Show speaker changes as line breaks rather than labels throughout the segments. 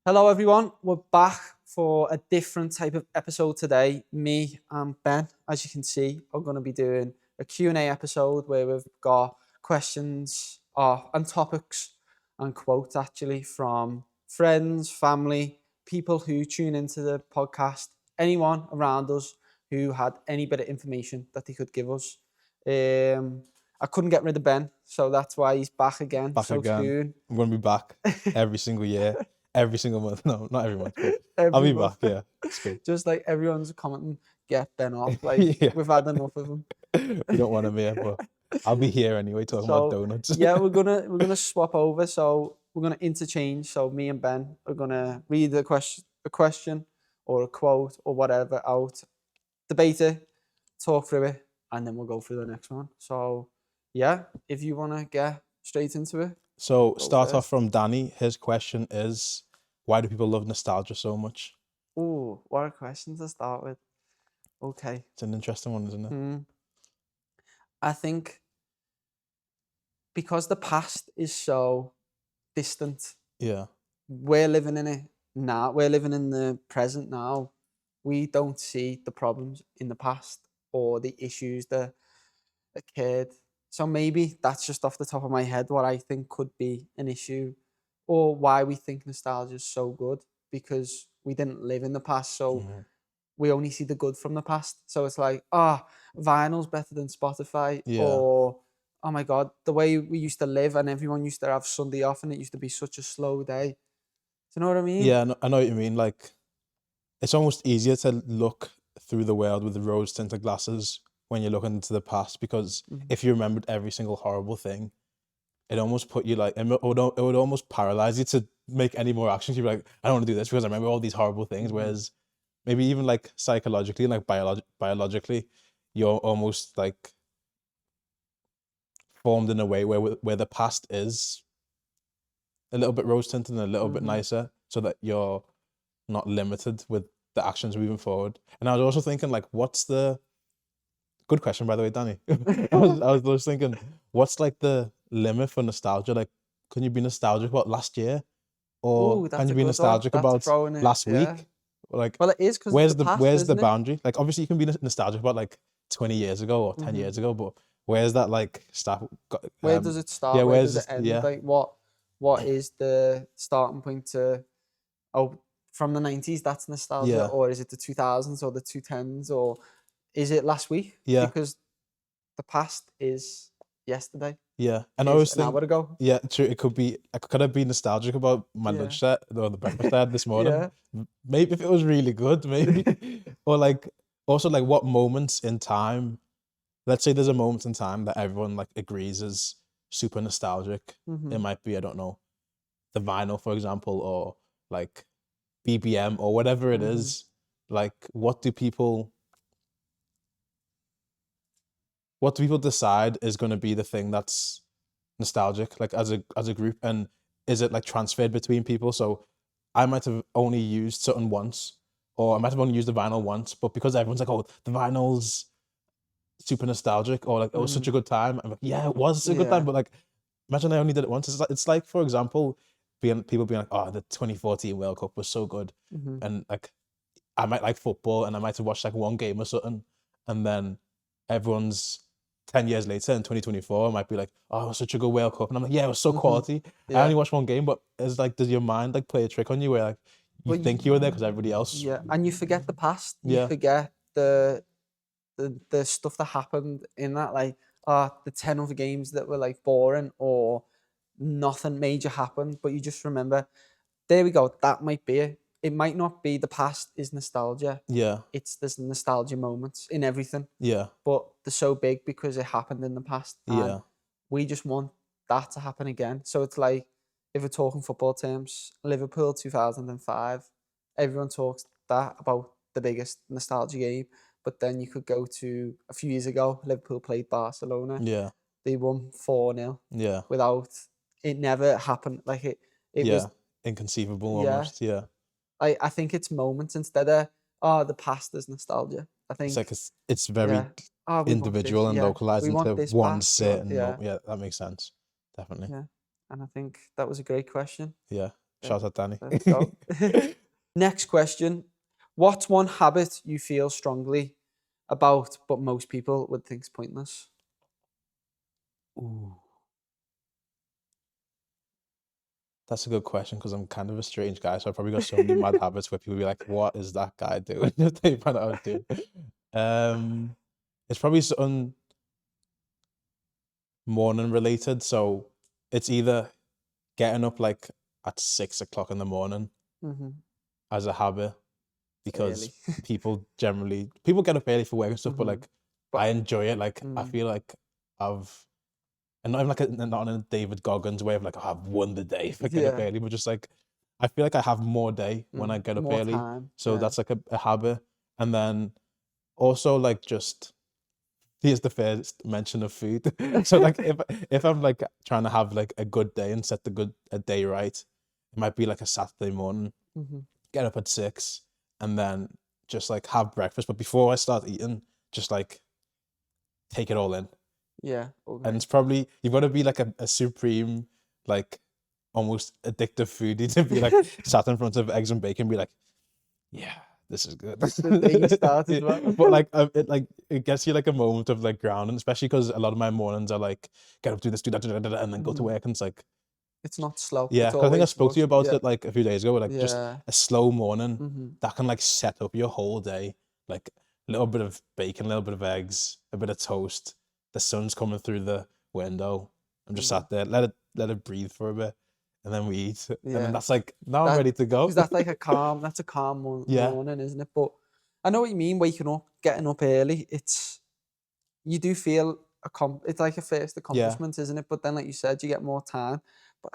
Hello, everyone. We're back for a different type of episode today. Me and Ben, as you can see, are going to be doing a Q&A episode where we've got questions and topics and quotes actually from friends, family, people who tune into the podcast, anyone around us who had any bit of information that they could give us. I couldn't get rid of Ben, so that's why he's back again soon.
I'm going to be back every single year, every single month. No, not every month, but
Every
I'll be
month.
back. Yeah, it's good.
Just like everyone's commenting, get Ben off. Like
Yeah.
we've had enough of him.
We don't want him here, but I'll be here anyway talking about donuts.
Yeah, we're gonna swap over. So we're gonna interchange. So me and Ben are gonna read a question or a quote or whatever out, debate it, talk through it, and then we'll go through the next one. So yeah, if you wanna get straight into it.
So start
first.
off from Danny. His question is, why do people love nostalgia so much?
Oh, what a question to start with. Okay.
It's an interesting one, isn't it?
I think because the past is so distant,
Yeah.
we're living in it now. We're living in the present now. We don't see the problems in the past or the issues that occurred. So maybe that's just off the top of my head what I think could be an issue, or why we think nostalgia is so good, because we didn't live in the past. So we only see the good from the past. So it's like, vinyl's better than Spotify.
Yeah.
Or, oh my God, the way we used to live and everyone used to have Sunday off and it used to be such a slow day. Do you know what I mean?
Yeah, I know what you mean. Like, it's almost easier to look through the world with the rose-tinted glasses when you're looking into the past, because if you remembered every single horrible thing, it almost put you like, it would almost paralyze you to make any more actions. You'd be like, I don't want to do this because I remember all these horrible things. Whereas maybe even like psychologically and like biologically, you're almost like formed in a way where the past is a little bit rose tinted and a little bit nicer, so that you're not limited with the actions moving forward. And I was also thinking, like, what's the good question, by the way, Danny? I was just thinking, what's like the limit for nostalgia? Like, can you be nostalgic about last year, or
Ooh, that's
can you
a
be
good one.
nostalgic
That's
about
throwing it,
last
yeah.
week? Like,
Well, it is because
where's
the past,
where's the
isn't it?
boundary? Like, obviously, you can be nostalgic about like 20 years ago or 10 years ago, but where's that like stop?
Where does it start?
Yeah,
Where
where's
does it
this?
end?
Yeah,
Like what is the starting point to, from the 90s, that's nostalgia,
Yeah.
or is it the 2000s or the 2010s, or is it last week?
Yeah.
Because the past is yesterday.
yeah. And I
Is
always
an
think,
hour ago.
yeah, true. It could be. Could I be nostalgic about my
Yeah.
lunch set or the breakfast I had this morning?
Yeah.
Maybe if it was really good, maybe. Or like, also like, what moments in time? Let's say there's a moment in time that everyone like agrees is super nostalgic. It might be, I don't know, the vinyl, for example, or like BBM or whatever it is. Like, what do people decide is going to be the thing that's nostalgic, like as a group? And is it like transferred between people? So I might have only used something once, or I might have only used the vinyl once, but because everyone's like, oh, the vinyl's super nostalgic, or like, it was such a good time, I'm like, yeah, it was a good time, but like, imagine I only did it once. It's like, for example, people being like, oh, the 2014 World Cup was so good, and like, I might like football and I might have watched like one game or something, and then everyone's 10 years later in 2024 might be like, oh, it was such a good World Cup, and I'm like, yeah, it was so quality. I only watched one game, but it's like, does your mind like play a trick on you where like you think you were there because everybody else?
Yeah, and you forget the past. You forget the stuff that happened in that, like the 10 other games that were like boring or nothing major happened, but you just remember, there we go, that might be it. It might not be the past is nostalgia.
Yeah.
It's there's nostalgia moments in everything.
Yeah.
But they're so big because it happened in the past. And
Yeah.
we just want that to happen again. So it's like, if we're talking football terms, Liverpool 2005, everyone talks that about the biggest nostalgia game. But then you could go to a few years ago, Liverpool played Barcelona.
Yeah.
They won 4-0
Yeah.
without, it never happened. Like it was
inconceivable almost. Yeah.
I think it's moments instead of the past is nostalgia. I think
It's like it's very
we
individual
want this,
and localized
we want
into
this
one
back.
certain moment. Yeah, that makes sense. Definitely.
Yeah. And I think that was a great question.
Yeah. Shout out Danny.
Let's go. Next question. What's one habit you feel strongly about, but most people would think is pointless?
Ooh. That's a good question because I'm kind of a strange guy, so I probably got so many mad habits where people be like, "What is that guy doing?" If they find out I was doing. It's probably something morning related. So it's either getting up like at 6 o'clock in the morning
Mm-hmm.
as a habit because
Early.
people get up early for work and stuff, but
Mhm.
like
But-
I enjoy it. Like I
Mm.
feel like I've and not even like not in a David Goggins way of like, oh, I've won the day for getting up
Yeah.
early, but just like I feel like I have more day when I get up
More
early.
time.
So
Yeah.
that's like a habit. And then also like just here's the first mention of food. So like if I'm like trying to have like a good day and set a day right, it might be like a Saturday morning,
Mhm.
get up at 6 and then just like have breakfast. But before I start eating, just like take it all in.
Yeah.
And
Okay.
it's probably you've got to be like a supreme, like almost addictive foodie to be like sat in front of eggs and bacon, and be like, yeah, this is good.
The day started well.
But like it gets you like a moment of like grounding, especially because a lot of my mornings are like get up, do this, do that, and then go to
Mhm.
work, and it's like
It's not slow.
yeah.
It's
'Cause I think I
always
spoke to you
motion.
about
Yeah.
it like a few days ago. Like just
Yeah.
a slow morning
Mhm.
that can like set up your whole day. Like a little bit of bacon, a little bit of eggs, a bit of toast. The sun's coming through the window. I'm just sat there, let it breathe for a bit, and then we eat. And then
Yeah.
that's like now I'm ready to go.
Because that's like that's a calm
Yeah.
morning, isn't it? But I know what you mean, waking up, getting up early. You do feel it's like a first accomplishment, isn't it? But then, like you said, you get more time. But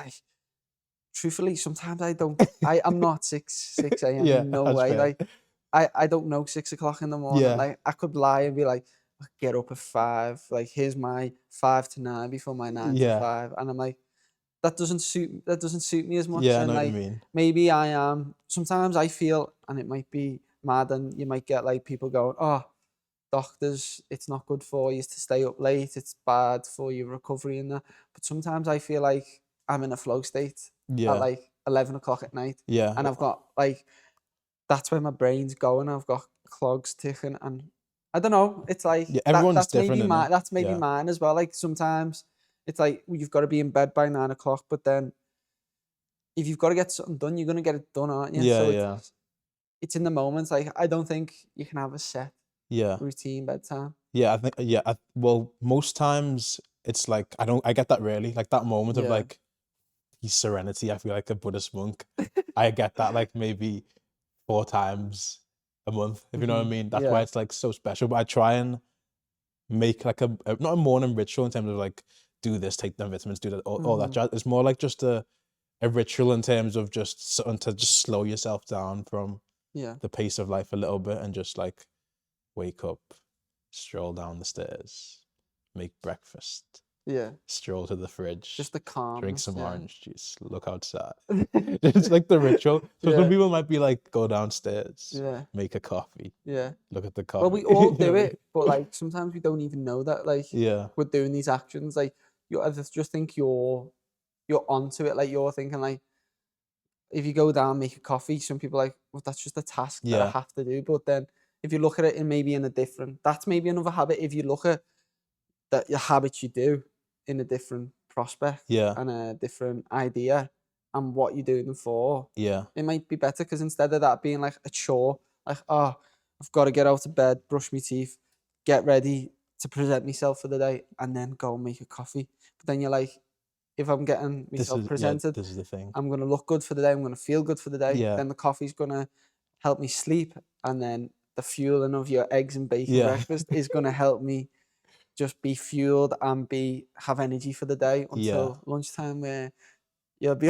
truthfully, sometimes I don't. I'm not 6 a.m.
Yeah,
No
that's
way.
fair.
Like I don't know 6 o'clock in the morning.
Yeah.
Like I could lie and be like, "I get up at 5. Like here's my 5 to 9 before my 9 to 5," and I'm like, that doesn't suit me as much.
Yeah, I
And
know what you
like
mean.
maybe I am. Sometimes I feel, and it might be mad, and you might get like people going, "Oh, doctors, it's not good for you to stay up late. It's bad for your recovery and that." But sometimes I feel like I'm in a flow state at
Yeah.
like 11 o'clock at night,
Yeah.
and I've got like that's where my brain's going. I've got clogs ticking, and I don't know. It's like
Yeah, everyone's
that's
different,
maybe
innit?
that's maybe
Yeah.
mine as well. Like sometimes it's like you've got to be in bed by 9 o'clock, but then if you've got to get something done, you're gonna get it done, aren't you?
Yeah,
So
yeah.
it's in the moments. Like I don't think you can have a set
Yeah.
routine bedtime.
Yeah, I think well, most times it's like I get that really. Like that moment of
Yeah.
like peace, serenity, I feel like a Buddhist monk. I get that like maybe 4 times a month, if you know what I mean. That's why
Yeah.
it's like so special. But I try and make like not a morning ritual in terms of like do this, take them vitamins, do that, all that jazz. It's more like just a ritual in terms of just something to just slow yourself down from
Yeah.
the pace of life a little bit and just like wake up, stroll down the stairs, make breakfast,
Yeah.
stroll to the fridge,
Just the calm.
drink some
Yeah.
orange juice, look outside. It's like the ritual. So
Yeah.
some people might be like, go downstairs,
Yeah.
make a coffee,
Yeah.
look at the coffee.
Well, we all
You know
do
what I mean?
it, but like sometimes we don't even know that like
Yeah.
we're doing these actions. Like I just think you're onto it. Like you're thinking like if you go down make a coffee, some people are like, well, that's just a task that I
Yeah.
have to do. But then if you look at it in maybe in a different, that's maybe another habit. If you look at that your habits you do in a different prospect
Yeah.
and a different idea and what you're doing them for,
Yeah.
it might be better because instead of that being like a chore, like, oh, I've got to get out of bed, brush my teeth, get ready to present myself for the day, and then go and make a coffee. But then you're like, if I'm getting myself presented,
this is the thing.
I'm going to look good for the day, I'm going to feel good for the day,
Yeah.
then the coffee's going to help me sleep, and then the fueling of your eggs and bacon
Yeah.
breakfast is going to help me just be fueled and have energy for the day until lunchtime where you'll be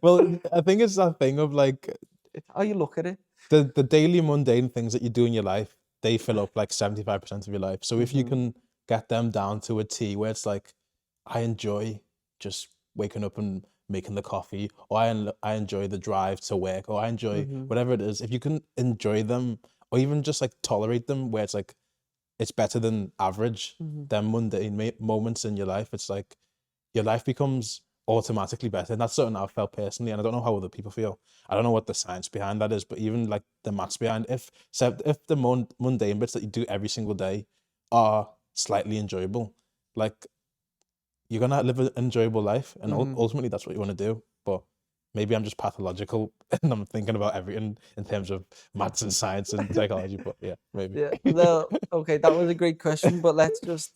Well, I think it's that thing of like
how you look at it.
the daily mundane things that you do in your life, they fill up like 75% of your life. So if you can get them down to a T where it's like, I enjoy just waking up and making the coffee, or I enjoy the drive to work, or I enjoy whatever it is. If you can enjoy them, or even just like tolerate them, where it's like it's better than average, than mundane moments in your life. It's like your life becomes automatically better. And that's something I've felt personally, and I don't know how other people feel. I don't know what the science behind that is, but even like the maths behind, if the mundane bits that you do every single day are slightly enjoyable, like you're gonna live an enjoyable life, and ultimately that's what you want to do. But maybe I'm just pathological and I'm thinking about everything in terms of maths and science and psychology. But yeah, maybe.
Yeah. No, okay, that was a great question, but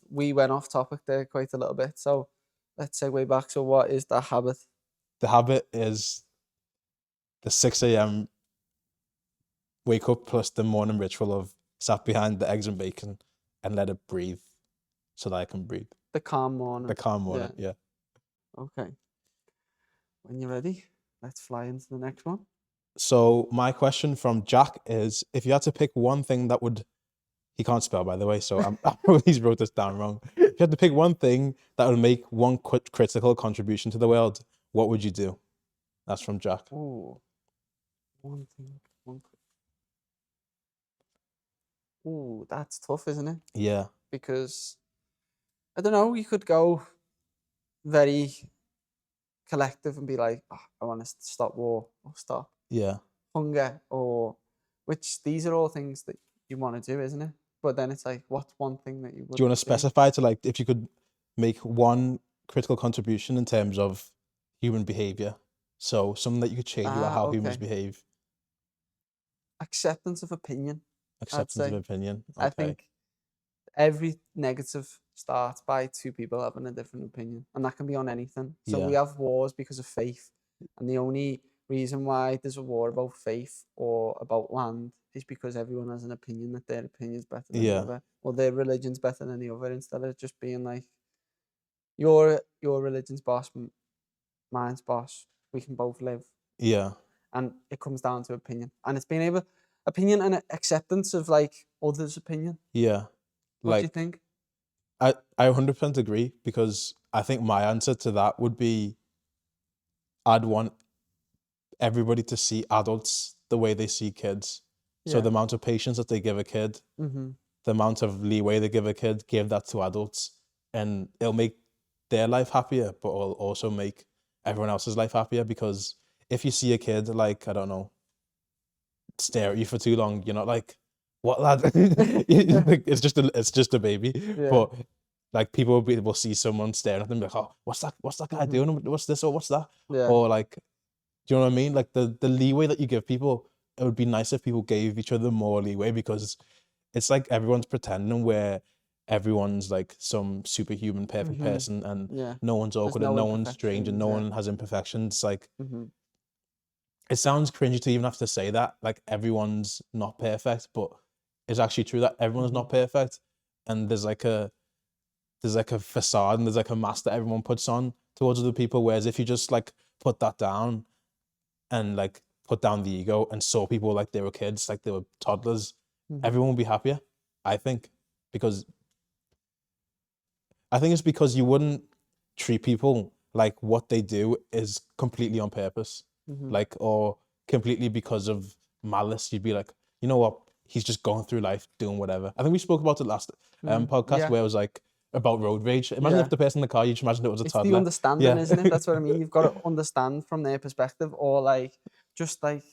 we went off topic there quite a little bit. So let's segue back. So what is the habit?
The habit is the 6 a.m. wake up plus the morning ritual of sat behind the eggs and bacon and let it breathe so that I can breathe.
The calm morning.
The calm morning, yeah.
Okay. When you're ready, let's fly into the next one.
So my question from Jack is, if you had to pick one thing that would, he can't spell by the way, so he's wrote this down wrong. If you had to pick one thing that would make one critical contribution to the world, what would you do? That's from Jack.
Ooh. One thing. Ooh, that's tough, isn't it?
Yeah.
Because I don't know, you could go very collective and be like, oh, I want to stop war or stop hunger, or which these are all things that you want to do, isn't it? But then it's like, what's one thing that you would
Do you want to specify to like, if you could make one critical contribution in terms of human behavior? So something that you could change about how humans behave.
Acceptance of opinion.
Acceptance of opinion. Okay.
I think every negative starts by two people having a different opinion, and that can be on anything. So we have wars because of faith, and the only reason why there's a war about faith or about land is because everyone has an opinion that their opinion's better than the other, or their religion's better than the other, instead of just being like, your religion's boss, mine's boss, we can both live.
Yeah.
And it comes down to opinion, and it's being able opinion and acceptance of like others' opinion.
Yeah.
What do you think?
I 100% agree, because I think my answer to that would be, I'd want everybody to see adults the way they see kids. So the amount of patience that they give a kid, the amount of leeway they give a kid, give that to adults, and it'll make their life happier, but it'll also make everyone else's life happier. Because if you see a kid, like, I don't know, stare at you for too long, you're not like, what, lad? it's just a baby. But like, people will see someone staring at them, like, oh, what's that guy doing? What's this or what's that? Or like, do you know what I mean? Like the leeway that you give people, it would be nice if people gave each other more leeway, because it's like everyone's pretending where everyone's like some superhuman perfect person, and no one's awkward, and no one's strange, and no one has imperfections. Like, it sounds cringy to even have to say that, like, everyone's not perfect, but it's actually true that everyone's not perfect, and there's like a facade, and there's like a mask that everyone puts on towards other people. Whereas if you just like put that down and like put down the ego and saw people like they were kids, like they were toddlers, everyone would be happier, I think. Because I think it's because you wouldn't treat people like what they do is completely on purpose, like, or completely because of malice. You'd be like, you know what, he's just going through life doing whatever. I think we spoke about it last podcast, where it was like about road rage. Imagine if the person in the car, you just imagine it was a toddler.
It's the understanding, isn't it? That's what I mean. You've got to understand from their perspective, or like just like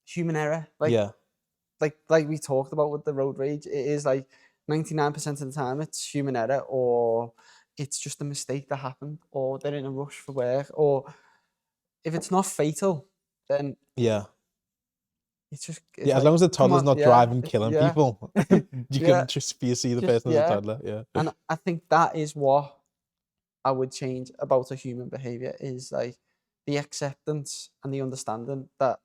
human error. Like we talked about with the road rage, it is like 99% of the time it's human error, or it's just a mistake that happened, or they're in a rush for work, or if it's not fatal, then it's just
as long as the toddler's not driving, killing people, you can just see the person as a toddler.
And I think that is what I would change about a human behavior, is like the acceptance and the understanding that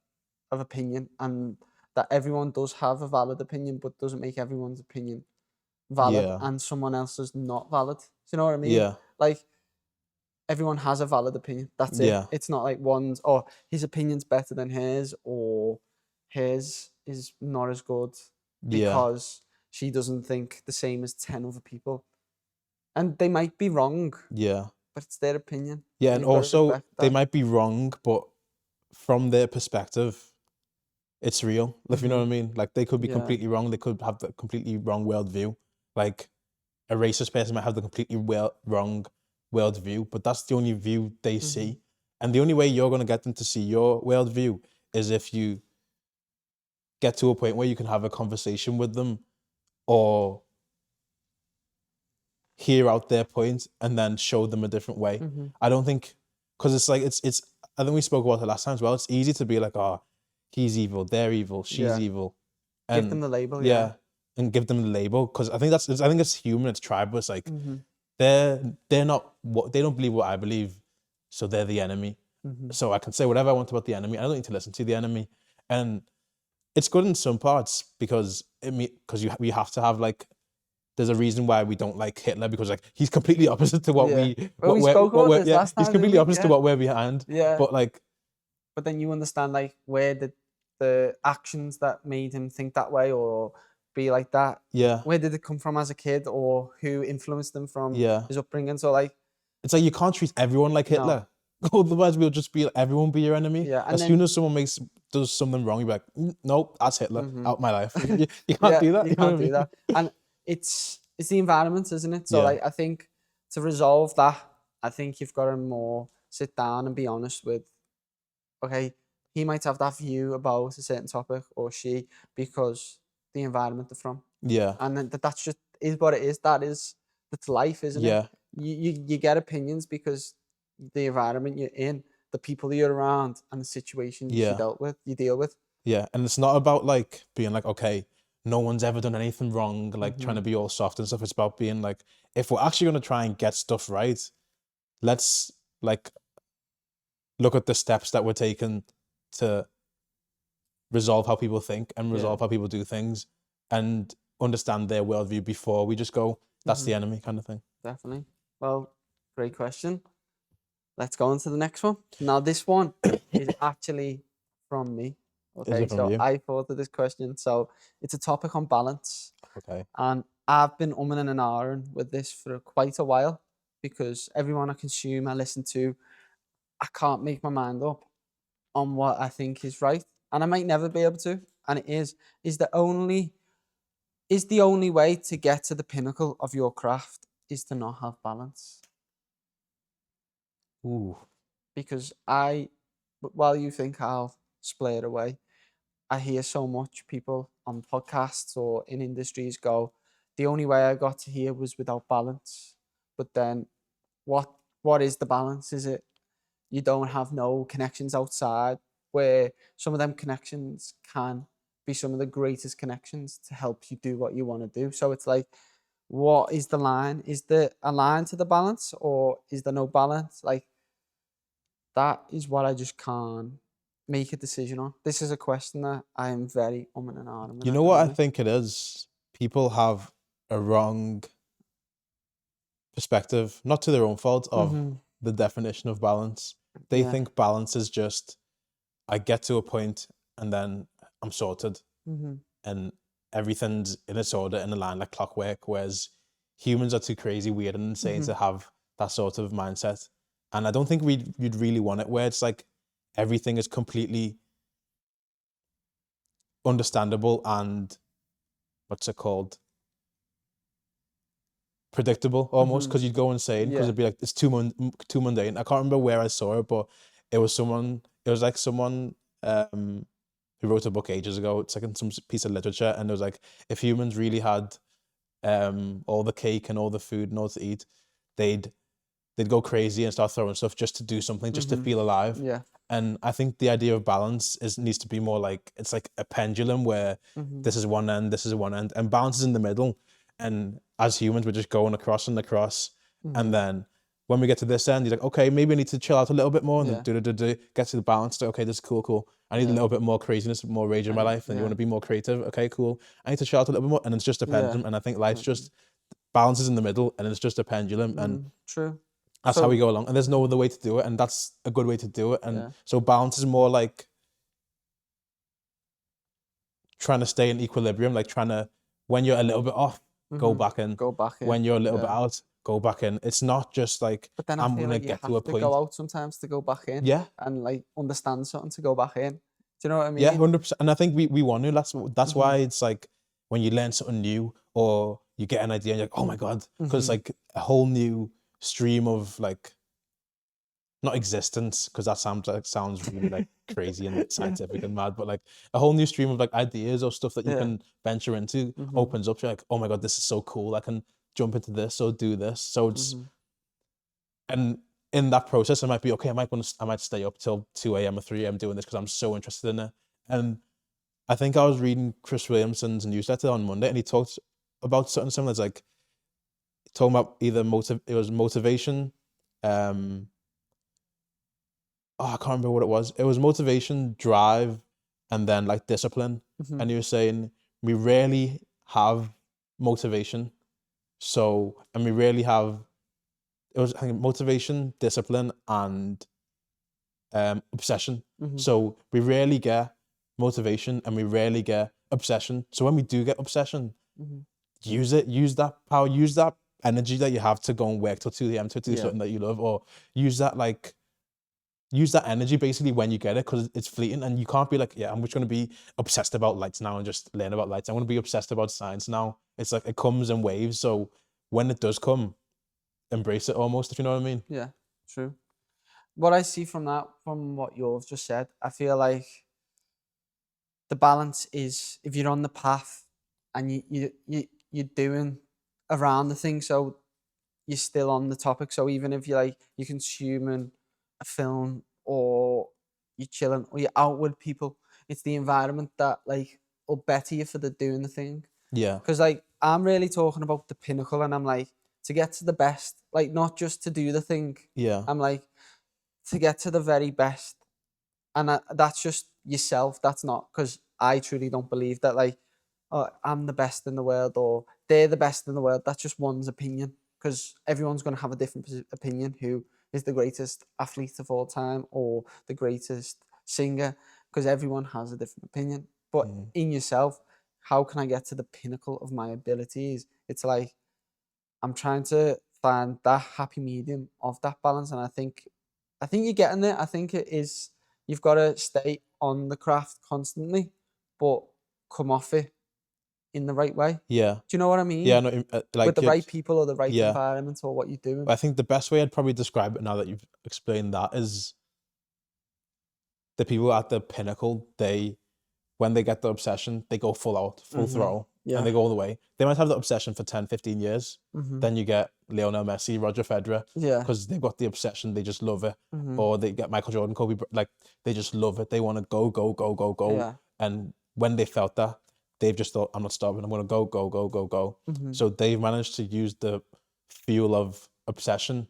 of opinion, and that everyone does have a valid opinion, but doesn't make everyone's opinion valid, and someone else's not valid. Do you know what I mean? Like, everyone has a valid opinion. That's it. It's not like one's, or his opinion's better than hers, or hers is not as good because she doesn't think the same as 10 other people. And they might be wrong. But it's their opinion.
And also they might be wrong, but from their perspective, it's real. If you know what I mean? Like, they could be completely wrong. They could have the completely wrong worldview. Like, a racist person might have the completely wrong worldview, but that's the only view they
Mm-hmm.
see. And the only way you're going to get them to see your worldview is if you get to a point where you can have a conversation with them or hear out their point and then show them a different way.
Mm-hmm.
I don't think, because it's like, it's, I think we spoke about it last time as well. It's easy to be like, oh, he's evil, they're evil, she's
Yeah.
evil.
Give them the label,
Yeah. And give them the label. Because I think it's human, it's tribal. It's like,
Mm-hmm.
they're not what, they don't believe what I believe, so they're the enemy.
Mm-hmm.
So I can say whatever I want about the enemy. I don't need to listen to the enemy. And it's good in some parts because we have to have like, there's a reason why we don't like Hitler, because like he's completely opposite to what
Yeah.
we
Well,
what
we
we're,
spoke
what
about
we're
this
yeah,
last
he's
time,
completely
didn't we?
opposite to
Yeah.
what we're behind.
Yeah.
But like,
But then you understand like where the actions that made him think that way or be like that,
yeah,
where did it come from as a kid, or who influenced him from
yeah.
his upbringing. So like,
It's like you can't treat everyone like
No.
Hitler. Otherwise, we'll just be everyone be your enemy.
Yeah, and
As
then-
soon as someone does something wrong, you'll be like, nope, that's Hitler.
Mhm.
Out my life. You can't do that.
You
know what I
can't do
mean?
that. And it's the environment, isn't it? So
Yeah.
like, I think to resolve that, I think you've got to more sit down and be honest with, okay, he might have that view about a certain topic, or she, because the environment they're from.
Yeah.
And then that's just is what it is. That's life, isn't
Yeah.
it? You get opinions because the environment you're in, the people you're around, and the situations
Yeah.
you deal with.
Yeah. And it's not about like being like, okay, no one's ever done anything wrong, like trying to be all soft and stuff. It's about being like, if we're actually going to try and get stuff right, let's like look at the steps that we're taking to resolve how people think and resolve how people do things and understand their worldview before we just go, that's the enemy kind of thing.
Definitely. Well, great question. Let's go on to the next one. Now, this one is actually from me. Okay,
it from
so
you?
I thought of this question. So it's a topic on balance.
Okay.
And I've been umming and ahhing with this for quite a while, because everyone I consume, I listen to, I can't make my mind up on what I think is right. And I might never be able to. And it is the only way to get to the pinnacle of your craft is to not have balance.
Ooh.
Because while you think I'll splay it away, I hear so much people on podcasts or in industries go, the only way I got to here was without balance. But then what is the balance? Is it you don't have no connections outside, where some of them connections can be some of the greatest connections to help you do what you want to do? So it's like, what is the line? Is there a line to the balance, or is there no balance? Like, that is what I just can't make a decision on. This is a question that I am very and ahhing with.
You know what I think it is? People have a wrong perspective, not to their own fault, of the definition of balance. They think balance is just, I get to a point and then I'm sorted and everything's in its order in a line like clockwork, whereas humans are too crazy, weird and insane to have that sort of mindset. And I don't think you'd really want it where it's like everything is completely understandable and what's it called? Predictable almost, because you'd go insane because it'd be like, it's too mundane. I can't remember where I saw it, but it was someone who wrote a book ages ago. It's like in some piece of literature, and it was like, if humans really had all the cake and all the food and all to eat, they'd go crazy and start throwing stuff just to do something, just to feel alive.
Yeah.
And I think the idea of balance needs to be more like, it's like a pendulum where this is one end, this is one end, and balance is in the middle. And as humans, we're just going across and across. And then when we get to this end, you're like, okay, maybe I need to chill out a little bit more, and then get to the balance. Like, okay, this is cool. I need a little bit more craziness, more rage in my life, and you want to be more creative. Okay, cool. I need to chill out a little bit more, and it's just a pendulum. And I think life's just balances in the middle, and it's just a pendulum. And
true.
that's how we go along. And there's no other way to do it, and that's a good way to do it. And so balance is more like trying to stay in equilibrium, like trying to, when you're a little bit off, go back in. When you're a little bit out, go back in. It's not just like,
But then
I'm
going
gonna
to
get to a point.
go out sometimes to go back in.
Yeah.
And like understand something to go back in. Do you know what I mean?
Yeah, 100%. And I think we want to. That's why it's like, when you learn something new or you get an idea and you're like, oh my God, because it's like a whole new stream of like, not existence, because that sounds really like crazy and scientific and mad, but like a whole new stream of like ideas or stuff that you
Yeah.
can venture into
Mhm.
opens up. You're like, oh my god, this is so cool. I can jump into this or do this. So it's
Mhm.
and in that process, I might be okay. I might stay up till 2 a.m. or 3 a.m. doing this because I'm so interested in it. And I think I was reading Chris Williamson's newsletter on Monday, and he talked about something similar. It's like talking about either it was motivation, oh, I can't remember what it was. It was motivation, drive, and then like discipline.
Mhm.
And he was saying we rarely have motivation. So, and we rarely have, it was, I think, motivation, discipline, and obsession.
Mhm.
So we rarely get motivation and we rarely get obsession. So when we do get obsession,
Mhm.
use it, use that power, use that energy that you have to go and work till 2 a.m. to do
Yeah.
something that you love, or use that like use that energy basically when you get it, because it's fleeting, and you can't be like, yeah, I'm just going to be obsessed about lights now and just learn about lights. I want to be obsessed about science now. It's like it comes in waves. So when it does come, embrace it almost, if you know what I mean.
Yeah, true. What I see from that, from what you've just said, I feel like the balance is if you're on the path and you're doing around the thing, so you're still on the topic. So even if you're consuming a film or you're chilling or you're out with people, it's the environment that like will better you for the doing the thing.
Yeah.
Because like I'm really talking about the pinnacle, and I'm like to get to the best, like not just to do the thing.
Yeah.
I'm like to get to the very best, and that's just yourself. That's not because I truly don't believe that like oh, I'm the best in the world or they're the best in the world. That's just one's opinion, because everyone's going to have a different opinion. Who is the greatest athlete of all time or the greatest singer? Because everyone has a different opinion. But in yourself, how can I get to the pinnacle of my abilities? It's like I'm trying to find that happy medium of that balance, and I think you're getting there. I think it is. You've got to stay on the craft constantly, but come off it in the right way.
Yeah.
Do you know what I mean?
Yeah. No,
With
like
the right people or the right
yeah.
environment or what you're doing.
I think the best way I'd probably describe it now that you've explained that is the people at the pinnacle, when they get the obsession, they go full out, full throttle,
Yeah.
and they go all the way. They might have the obsession for 10, 15 years. Then you get Lionel Messi, Roger Federer,
Yeah.
because they've got the obsession, they just love it.
Mhm.
Or they get Michael Jordan, Kobe, like they just love it. They want to go, go, go, go, go.
Yeah.
And when they felt that, they've just thought, I'm not stopping. I'm going to go, go, go, go, go. So they've managed to use the fuel of obsession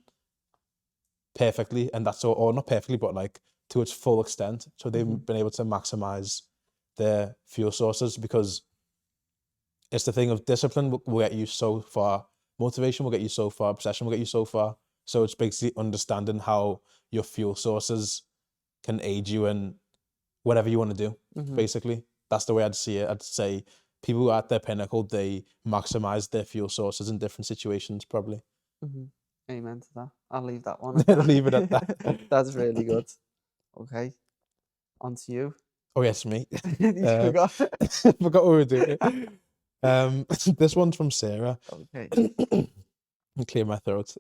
perfectly, and that's all, or not perfectly, but like to its full extent. So they've been able to maximize their fuel sources, because it's the thing of discipline will get you so far, motivation will get you so far, obsession will get you so far. So it's basically understanding how your fuel sources can aid you in whatever you want to do. Basically, that's the way I'd see it. I'd say people who are at their pinnacle, they maximize their fuel sources in different situations, probably.
Amen to that. I'll leave that one.
Leave it at that.
That's really good. Okay, on to you.
Oh yes, me.
You forgot.
Forgot what we were doing. This one's from Sarah.
Okay.
Clear my throat.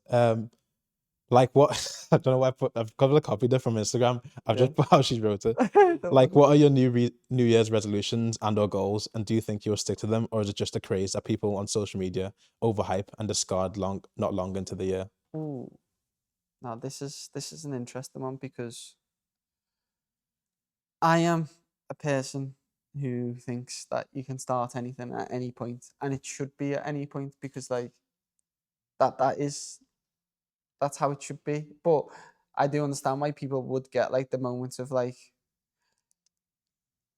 Like what? I don't know why I've copied it from Instagram. I've just put how she wrote it. Like, what are your New Year's resolutions and/or goals, and do you think you'll stick to them, or is it just a craze that people on social media overhype and discard not long into the year?
Ooh. Now this is an interesting one, because I am a person who thinks that you can start anything at any point, and it should be at any point, because like that's how it should be. But I do understand why people would get like the moments of like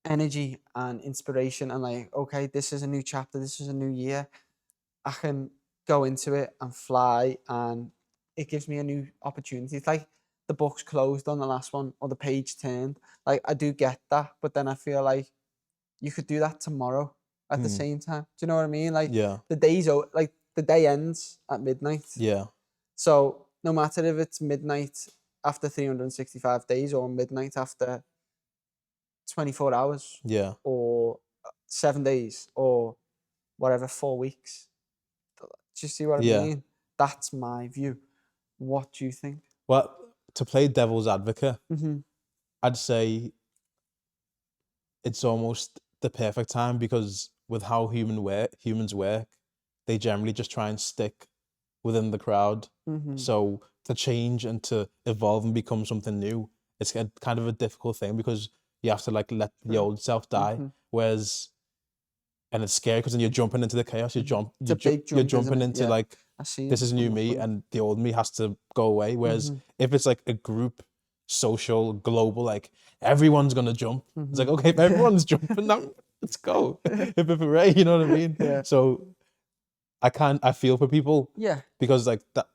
energy and inspiration, and like, okay, this is a new chapter, this is a new year. I can go into it and fly, and it gives me a new opportunity. It's like the book's closed on the last one or the page turned. Like I do get that, but then I feel like you could do that tomorrow at the same time. Do you know what I mean? Like
Yeah.
the day ends at midnight.
Yeah.
So no matter if it's midnight after 365 days or midnight after 24 hours
Yeah.
or 7 days or whatever, 4 weeks. Do you see what I
Yeah.
mean? That's my view. What do you think?
Well, to play devil's advocate,
Mm-hmm.
I'd say it's almost the perfect time, because with how humans work, they generally just try and stick within the crowd.
Mm-hmm.
So to change and to evolve and become something new, it's kind of a difficult thing, because you have to like let the old self die.
Mm-hmm.
Whereas, and it's scary because then you're jumping into the chaos.
It's a big
You're
jump, isn't
jumping
it?
into
Yeah.
like,
I see
this is new
on that
me,
point.
and the old me has to go away. Whereas if it's like a group, social, global, like everyone's gonna jump. It's like, okay, if everyone's jumping, now let's go. Hip hip hooray, you know what I mean?
Yeah.
So I feel for people,
Yeah.
because like that,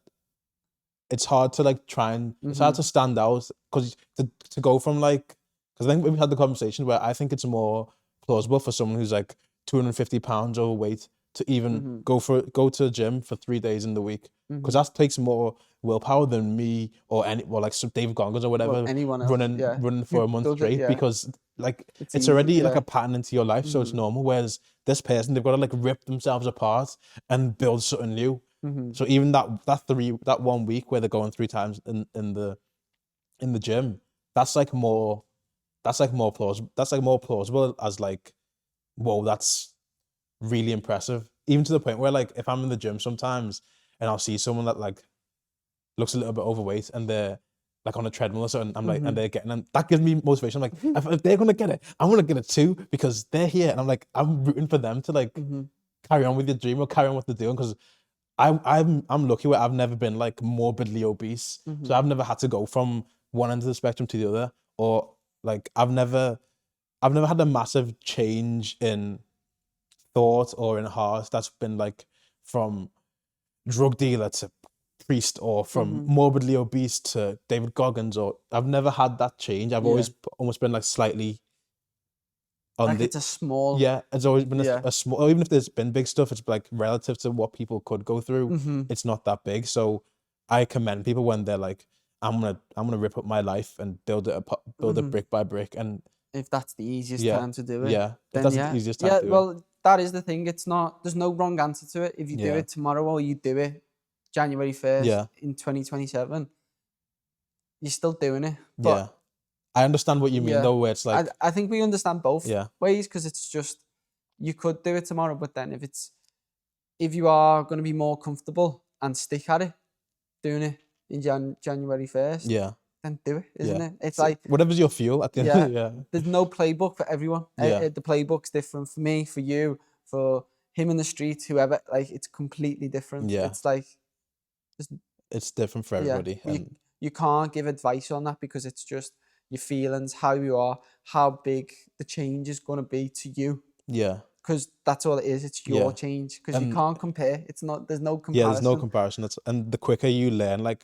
it's hard to like try and it's hard to stand out, because to go from like, because I think we had the conversation where I think it's more plausible for someone who's like 250 pounds overweight to even go to the gym for 3 days in the week, because that takes more willpower than me or like some Dave Goggins or whatever,
Well, anyone else,
running for
who
a month
does it,
straight,
yeah.
because like it's
easy,
already like
yeah.
a pattern into your life, so it's normal. Whereas this person, they've got to like rip themselves apart and build something new. So even that 1 week where they're going 3 times in the gym, that's more plausible. That's like more plausible as like, whoa, that's really impressive. Even to the point where like, if I'm in the gym sometimes and I'll see someone that like looks a little bit overweight and they're like on a treadmill or something, I'm like, and they're getting, and that gives me motivation. I'm like, if they're gonna get it, I'm gonna get it too, because they're here, and I'm like, I'm rooting for them to like carry on with your dream or carry on what they're doing, because I'm lucky where I've never been like morbidly obese, so I've never had to go from one end of the spectrum to the other, or like I've never had a massive change in thought or in heart that's been like from drug dealer to priest, or from morbidly obese to David Goggins, or I've never had that change. I've always almost been like slightly on
Like it's a small,
yeah, it's always been
Yeah.
a small, or even if there's been big stuff, it's like relative to what people could go through, it's not that big. So I commend people when they're like, I'm gonna rip up my life and build it brick by brick, and
if that's the easiest
yeah,
time to do it,
yeah, if
then
that's
yeah.
the easiest time
Yeah,
to do it.
well, that is the thing. It's not, there's no wrong answer to it. If you do
Yeah.
it tomorrow or you do it January 1st
Yeah.
in 2027, you're still doing it.
Yeah,
But
I understand what you mean
yeah,
though, where it's like,
I think we understand both
yeah,
ways, because it's just, you could do it tomorrow, but then if you are going to be more comfortable and stick at it, doing it in January 1st,
yeah,
then do it, isn't
yeah.
it? It's
So
like,
whatever's your fuel at the end.
yeah,
Yeah,
there's no playbook for everyone.
Yeah.
The playbook's different for me, for you, for him in the street, whoever. Like, it's completely different.
Yeah.
It's like,
It's different for
yeah,
everybody,
you can't give advice on that, because it's just your feelings, how you are, how big the change is going to be to you.
yeah,
Because that's all it is. It's your
Yeah.
change. Because you
And-
can't compare. It's not. There's no
yeah. There's no
comparison.
comparison. And the quicker you learn, like,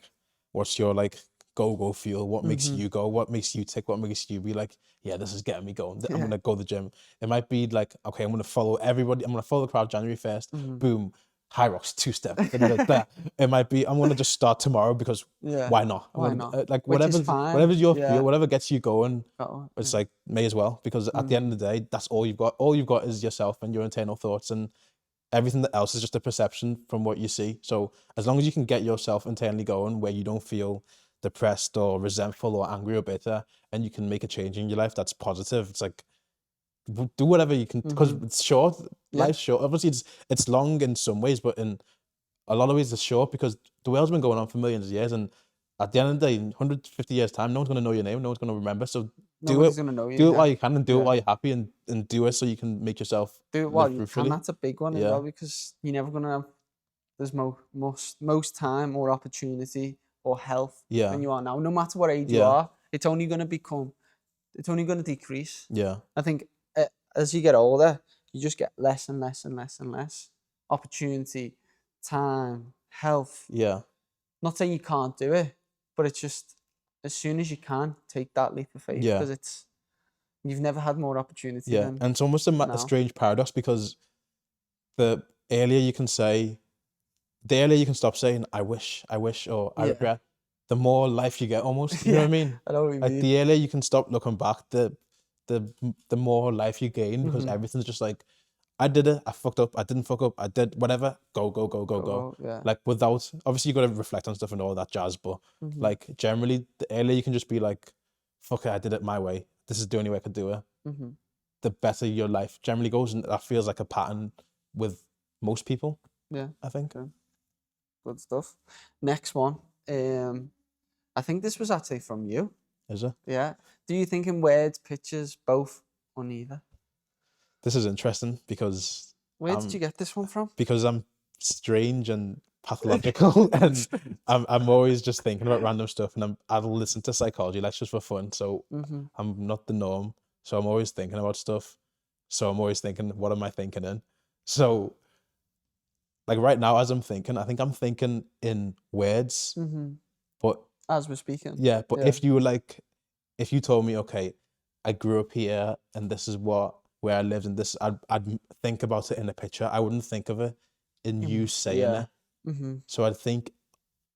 what's your like go fuel? What makes you go? What makes you tick? What makes you be like, yeah, this is getting me going. I'm
Yeah.
gonna go to the gym. It might be like, okay, I'm gonna follow everybody. I'm gonna follow the crowd January 1st. Boom, high rocks, 2-step. It might be, I'm gonna just start tomorrow, because
Yeah.
why not?
Why not?
Like
Which is
whatever's your
fine.
fuel, whatever gets you going.
Oh,
It's like, may as well, because at the end of the day, that's all you've got. All you've got is yourself and your internal thoughts, and everything that else is just a perception from what you see. So as long as you can get yourself internally going, where you don't feel depressed or resentful or angry or bitter, and you can make a change in your life that's positive, it's like, do whatever you can, because it's short. Life's short. Obviously, it's long in some ways, but in a lot of ways it's short, because the world's been going on for millions of years, and at the end of the day, in 150 years time, no one's going to know your name, no one's going to remember. So
Nobody's gonna know you.
do it
Yeah.
while you can, and do it
Yeah.
while you're happy, and do it so you can make yourself
Do it
live
while you can.
fruitfully.
That's a big one as
Yeah.
well, because you're never gonna have, there's most time or opportunity or health
Yeah.
than you are now. No matter what age you
Yeah.
are, it's only gonna decrease.
Yeah,
I think as you get older, you just get less and less and less and less opportunity, time, health.
yeah,
Not saying you can't do it, but it's just, as soon as you can, take that leap of faith,
Yeah.
because you've never had more opportunity
yeah.
than
And it's almost a
now.
strange paradox, because the earlier you can stop saying I wish, or I
Yeah.
regret, the more life you get almost. You know what I mean?
I know what you
Like
mean.
the earlier you can stop looking back, the more life you gain, because everything's just like, I did it, I fucked up, I didn't fuck up, I did whatever, go.
Yeah.
Like without, obviously you got to reflect on stuff and all that jazz, but like generally the earlier you can just be like, fuck it, I did it my way. This is the only way I could do it. The better your life generally goes, and that feels like a pattern with most people.
Yeah.
I think.
Okay. Good stuff. Next one. I think this was actually from you.
Is it?
Yeah. Do you think in words, pictures, both, or neither?
This is interesting because
Where did you get this one from?
because I'm strange and pathological, and I'm always just thinking about random stuff, and I'll listen to psychology lectures for fun. So I'm not the norm. So I'm always thinking about stuff. So I'm always thinking, what am I thinking in? So like right now, as I'm thinking, I think I'm thinking in words, but
As we're speaking.
yeah, but if you were like, if you told me, okay, I grew up here and this is where I lived, and this, I'd think about it in a picture. I wouldn't think of it in you saying it. So I'd think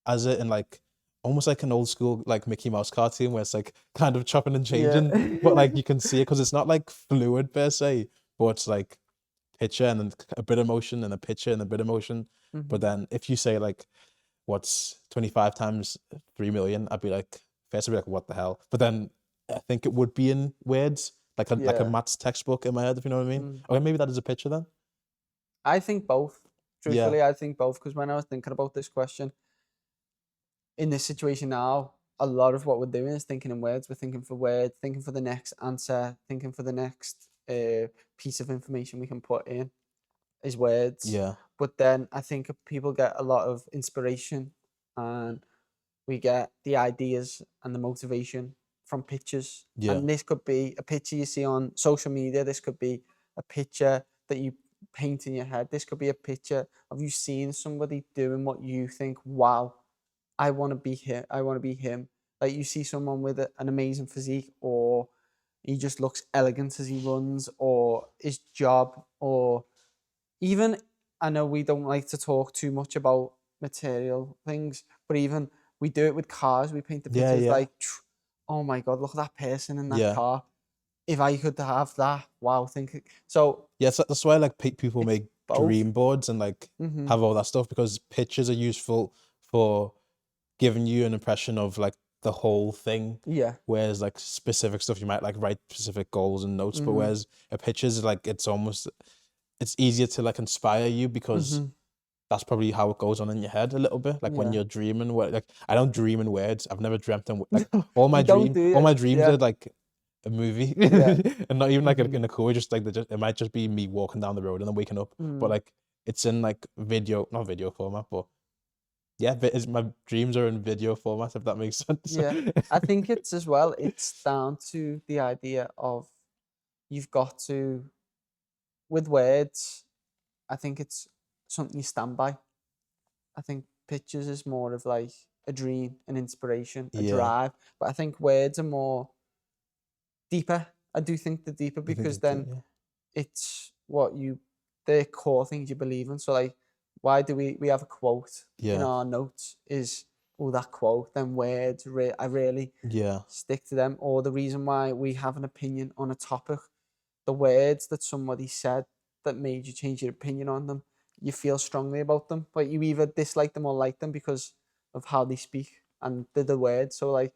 as it in like almost like an old school like Mickey Mouse cartoon where it's like kind of chopping and changing, but like you can see it because it's not like fluid per se, but it's like picture and then a bit of motion and a picture and a bit of motion. But then if you say like, what's 25 times 3 million, I'd be like, first I'd be like, what the hell? But then I think it would be in words, like a maths textbook in my head, if you know what I mean. Okay, maybe that is a picture then.
I think both. Truthfully, I think both, because when I was thinking about this question, in this situation now, a lot of what we're doing is thinking in words. We're thinking for words, thinking for the next answer, thinking for the next piece of information we can put in is words.
Yeah.
But then I think people get a lot of inspiration, and we get the ideas and the motivation from pictures.
Yeah.
And this could be a picture you see on social media. This could be a picture that you paint in your head. This could be a picture of you seeing somebody doing what you think, wow, I want to be here. I want to be him. Like you see someone with an amazing physique, or he just looks elegant as he runs, or his job, or even, I know we don't like to talk too much about material things, but even we do it with cars. We paint the pictures like, oh my God, look at that person in that car. If I could have that, wow, think so.
Yeah, so that's why like people make
both.
dream boards and like have all that stuff, because pictures are useful for giving you an impression of like the whole thing.
Yeah.
Whereas like specific stuff, you might like write specific goals and notes, but whereas a picture is like, it's easier to like inspire you, because that's probably how it goes on in your head a little bit. Like when you're dreaming, like I don't dream in words. I've never dreamt in like all my dreams are like a movie, and not even like in a cool way. Just like it might just be me walking down the road and then waking up, but like it's in like not video format, but yeah, my dreams are in video format, if that makes sense.
Yeah, I think it's as well. It's down to the idea of you've got to, with words, I think it's something you stand by. I think pictures is more of like a dream, an inspiration, a drive. But I think words are more deeper. I do think they're deeper, because then it's the core things you believe in. So like, why do we have a quote in our notes? Is, oh, that quote, then words, I really stick to them. Or the reason why we have an opinion on a topic, the words that somebody said that made you change your opinion on them, you feel strongly about them, but you either dislike them or like them because of how they speak and the words. So like,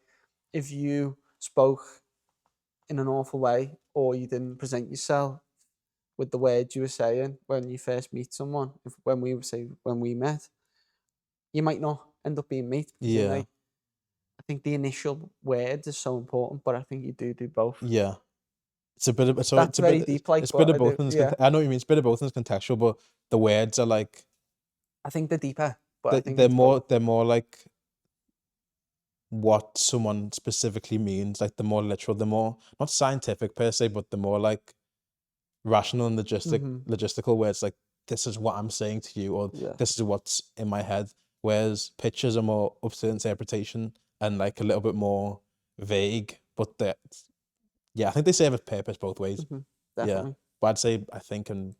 if you spoke in an awful way, or you didn't present yourself with the words you were saying when you first meet someone, when we met, you might not end up being mates.
Yeah.
I think the initial words is so important, but I think you do both.
Yeah. It's a bit of, so
That's
it's a
very
bit,
deep, like,
it's a bit of
but
both. I know what you mean. It's a bit of both, and it's contextual, but the words are like,
I think they're deeper, but I think
they're more like what someone specifically means, like the more literal, the more not scientific per se, but the more like rational and logistical, where it's like, this is what I'm saying to you, or this is what's in my head. Whereas pictures are more up to interpretation and like a little bit more vague, but I think they serve a purpose both ways.
Definitely.
Yeah, but I'd say I think in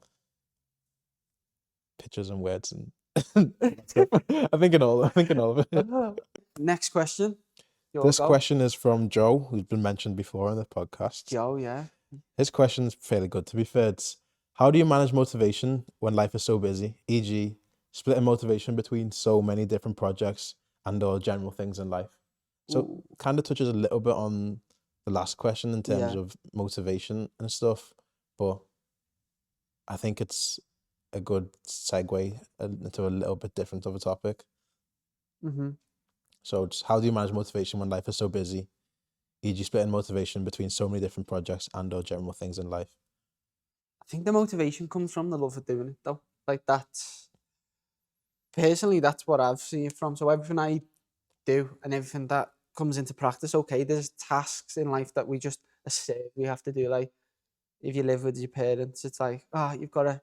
pictures and words and I think in all of it.
Next question.
This question is from Joe, who's been mentioned before in the podcast.
Joe, yeah.
His question is fairly good, to be fair. It's, How do you manage motivation when life is so busy? E.g., splitting motivation between so many different projects and or general things in life. So
Ooh,
kind of touches a little bit on the last question in terms
yeah.
of motivation and stuff, but I think it's a good segue into a little bit different of a topic.
hmm
So it's how do you manage motivation when life is so busy? E.g., splitting motivation between so many different projects and or general things in life.
I think the motivation comes from the love of doing it, though. Like that's personally, that's what I've seen from. So everything I do and everything that comes into practice, okay, there's tasks in life that we just say we have to do. Like if you live with your parents, it's like, you've gotta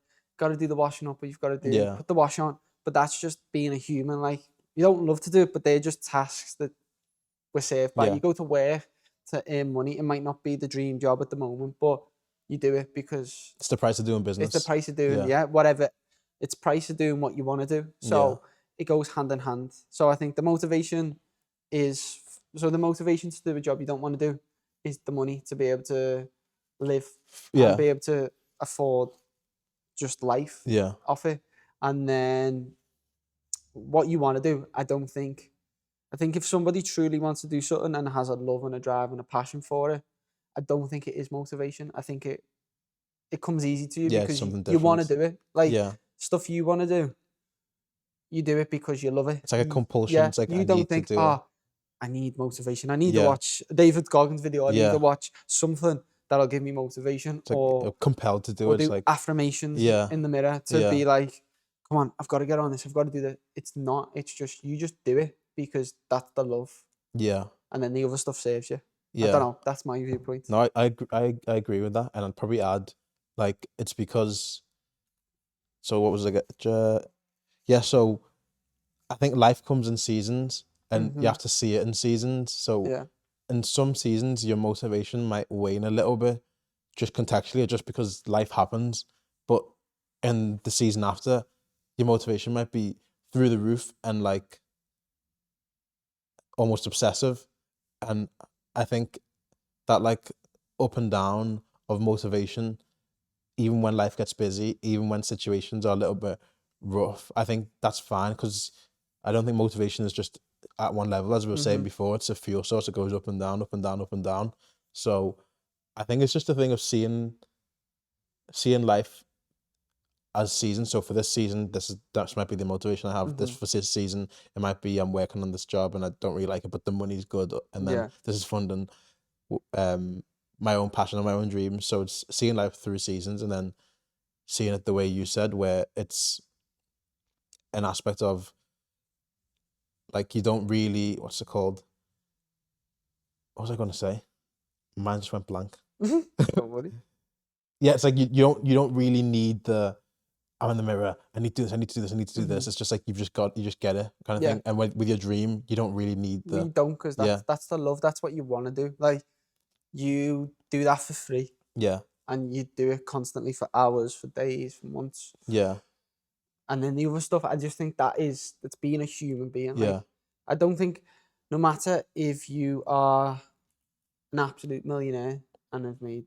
do the washing up, or you've got to do
Yeah.
put the wash on. But that's just being a human. Like you don't love to do it, but they're just tasks that we're saved by.
Yeah.
You go to work to earn money. It might not be the dream job at the moment, but you do it because
It's the price of doing
it's the
business.
price of doing,
Yeah.
whatever. It's price of doing what you want to do.
Yeah.
So it goes hand in hand. So I think the motivation is the motivation to do a job you don't want to do is the money to be able to live and
Yeah.
be able to afford just life
Yeah.
off it. And then what you want to do, I think if somebody truly wants to do something and has a love and a drive and a passion for it, I don't think it is motivation. I think it comes easy to you
Yeah, it's
because
something
you want to
different.
do it. Like
Yeah.
stuff you want to do, you do it because you love it.
It's like a compulsion. It's like I
You don't
need to
think,
do it.
I need motivation. I need to
Yeah.
watch David Goggins video. I need to
Yeah.
watch something that'll give me motivation,
It's like compelled to do
or
it. It's
do
like
affirmations
yeah.
in the mirror to
Yeah.
be like, come on, I've got to get on this. I've got to do that. It's not. It's just you just do it because that's the love,
Yeah.
and then the other stuff saves you. I don't
Yeah.
know. That's my viewpoint.
No, I agree with that, and I'd probably add like it's because. So what was it? Yeah. So I think life comes in seasons, and you
hmm
have to see it in seasons. So
Yeah.
in some seasons, your motivation might wane a little bit, just contextually, or just because life happens. But in the season after, your motivation might be through the roof and like almost obsessive. And I think that like up and down of motivation, even when life gets busy, even when situations are a little bit rough, I think that's fine because I don't think motivation is just at one level. As we were saying
hmm
before, it's a fuel source. It goes up and down, up and down, up and down. So I think it's just a thing of seeing life as seasons. So for this season, that might be the motivation I have. This
hmm
for this season, it might be I'm working on this job and I don't really like it, but the money's good, and then
Yeah.
this is funding my own passion and my own dreams. So it's seeing life through seasons and then seeing it the way you said, where it's an aspect of like you don't really what's it called? What was I going to say? Mine just went blank.
Don't worry.
Yeah, it's like you don't really need the I'm in the mirror. I need to do this. I need to do this. I need to do this.
hmm
It's just like you just get it kind of
Yeah.
thing. And with your dream, you don't really need
We
the
don't, because
yeah
that's the love. That's what you want to do. Like you do that for free,
yeah
and you do it constantly for hours, for days, for months.
yeah
And then the other stuff, I just think that's being a human being. Like
yeah
I don't think, no matter if you are an absolute millionaire and have made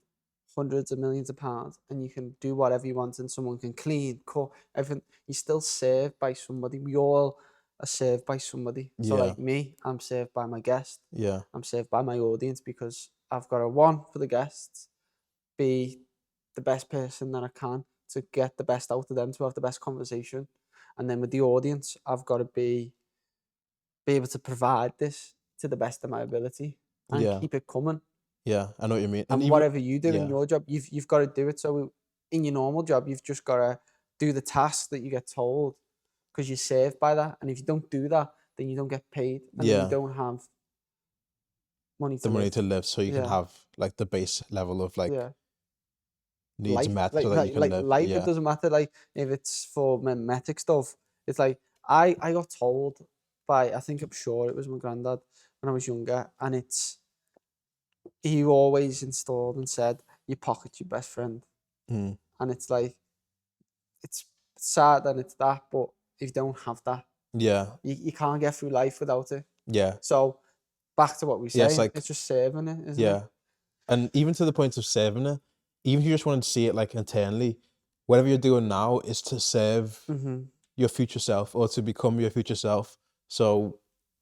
hundreds of millions of pounds and you can do whatever you want and someone can clean, cook, everything, you're still served by somebody. We all are served by somebody. So
yeah
like me, I'm served by my guest.
yeah
I'm served by my audience because I've got to, one, for the guests, be the best person that I can to get the best out of them, to have the best conversation. And then with the audience, I've got to be able to provide this to the best of my ability and
yeah
keep it coming.
yeah. I know what you mean. And
And
even
whatever you do in
yeah
your job, you've got to do it. So in your normal job, you've just got to do the task that you get told because you're saved by that. And if you don't do that, then you don't get paid, and then you
yeah
don't have money
the
to
money
live.
to live, so you can
Yeah,
have like the base level of like
yeah.
needs
Life,
met so that you can live.
life. It
Yeah
doesn't matter. Like if it's for memetic stuff, it's like I got told by, I think, I'm sure it was my granddad when I was younger, and he always installed and said, "You pocket your best friend,"
mm,
and it's like it's sad and it's that, but if you don't have that,
yeah
you can't get through life without it.
yeah
So back to what we
yeah. It's
saying,
like
it's just saving it, isn't it?
yeah. And even to the point of saving it, even if you just wanted to see it like internally, whatever you're doing now is to serve
Mm-hmm.
your future self or to become your future self. So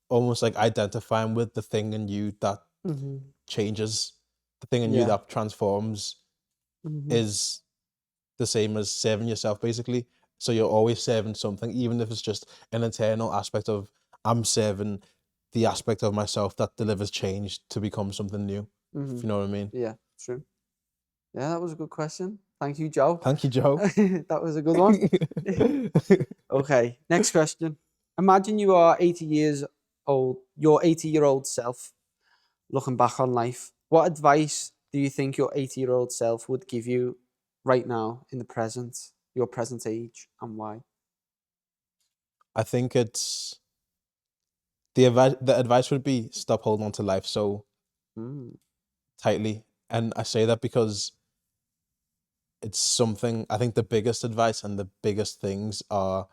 almost like identifying with the thing in you that
Mm-hmm.
changes, the thing in you
Yeah.
that transforms
Mm-hmm.
is the same as serving yourself, basically. So you're always serving something, even if it's just an internal aspect of I'm serving the aspect of myself that delivers change to become something new.
Mm-hmm.
If you know what I mean.
Yeah, true. Yeah, that was a good question. Thank you, Joe.
Thank you, Joe.
That was a good one. Okay, next question. Imagine you are 80 years old, your 80-year-old self, looking back on life. What advice do you think your 80-year-old self would give you right now in the present, your present age, and why?
I think it's the advice. The advice would be stop holding on to life so
Mm,
tightly, and I say that because it's something. I think the biggest advice and the biggest things are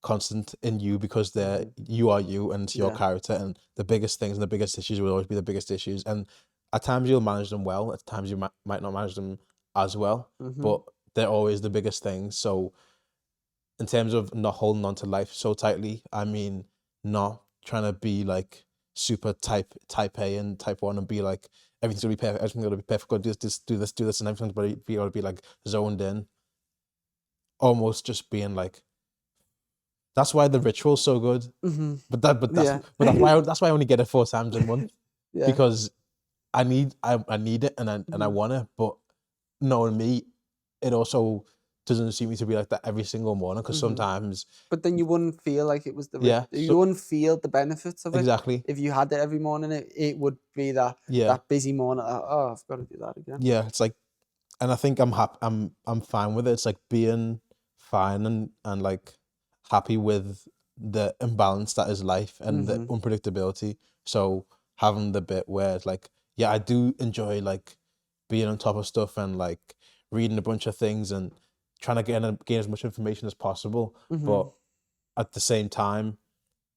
constant in you because they're
mhm.
you are you and it's your
Yeah.
character, and the biggest things and the biggest issues will always be the biggest issues, and at times you'll manage them well, at times you might not manage them as well,
Mm-hmm.
but they're always the biggest things. So in terms of not holding on to life so tightly, I mean not trying to be like super type A and type 1 and be like everything's gonna be perfect, everything's gonna be perfect, go do this and everything's gonna be like zoned in, almost just being like, that's why the ritual's so good.
Mm-hmm.
But that, but that's,
Yeah.
but that's why I only get it 4 times a month
Yeah.
because I need it and I
Mhm.
want it. But knowing me, it also doesn't suit me to be like that every single morning because
Mhm.
sometimes,
But then you wouldn't feel like it was
yeah,
you wouldn't feel the benefits of it
exactly,
if you had it every morning. It would be
yeah,
that busy morning. Oh, I've got to do that again.
yeah. It's like, and I think I'm happy. I'm fine with it. It's like being fine and like happy with the imbalance that is life and the
Mm-hmm.
unpredictability. So having the bit where it's like, yeah, I do enjoy like being on top of stuff and like reading a bunch of things and trying to gain as much information as possible.
Mm-hmm.
But at the same time,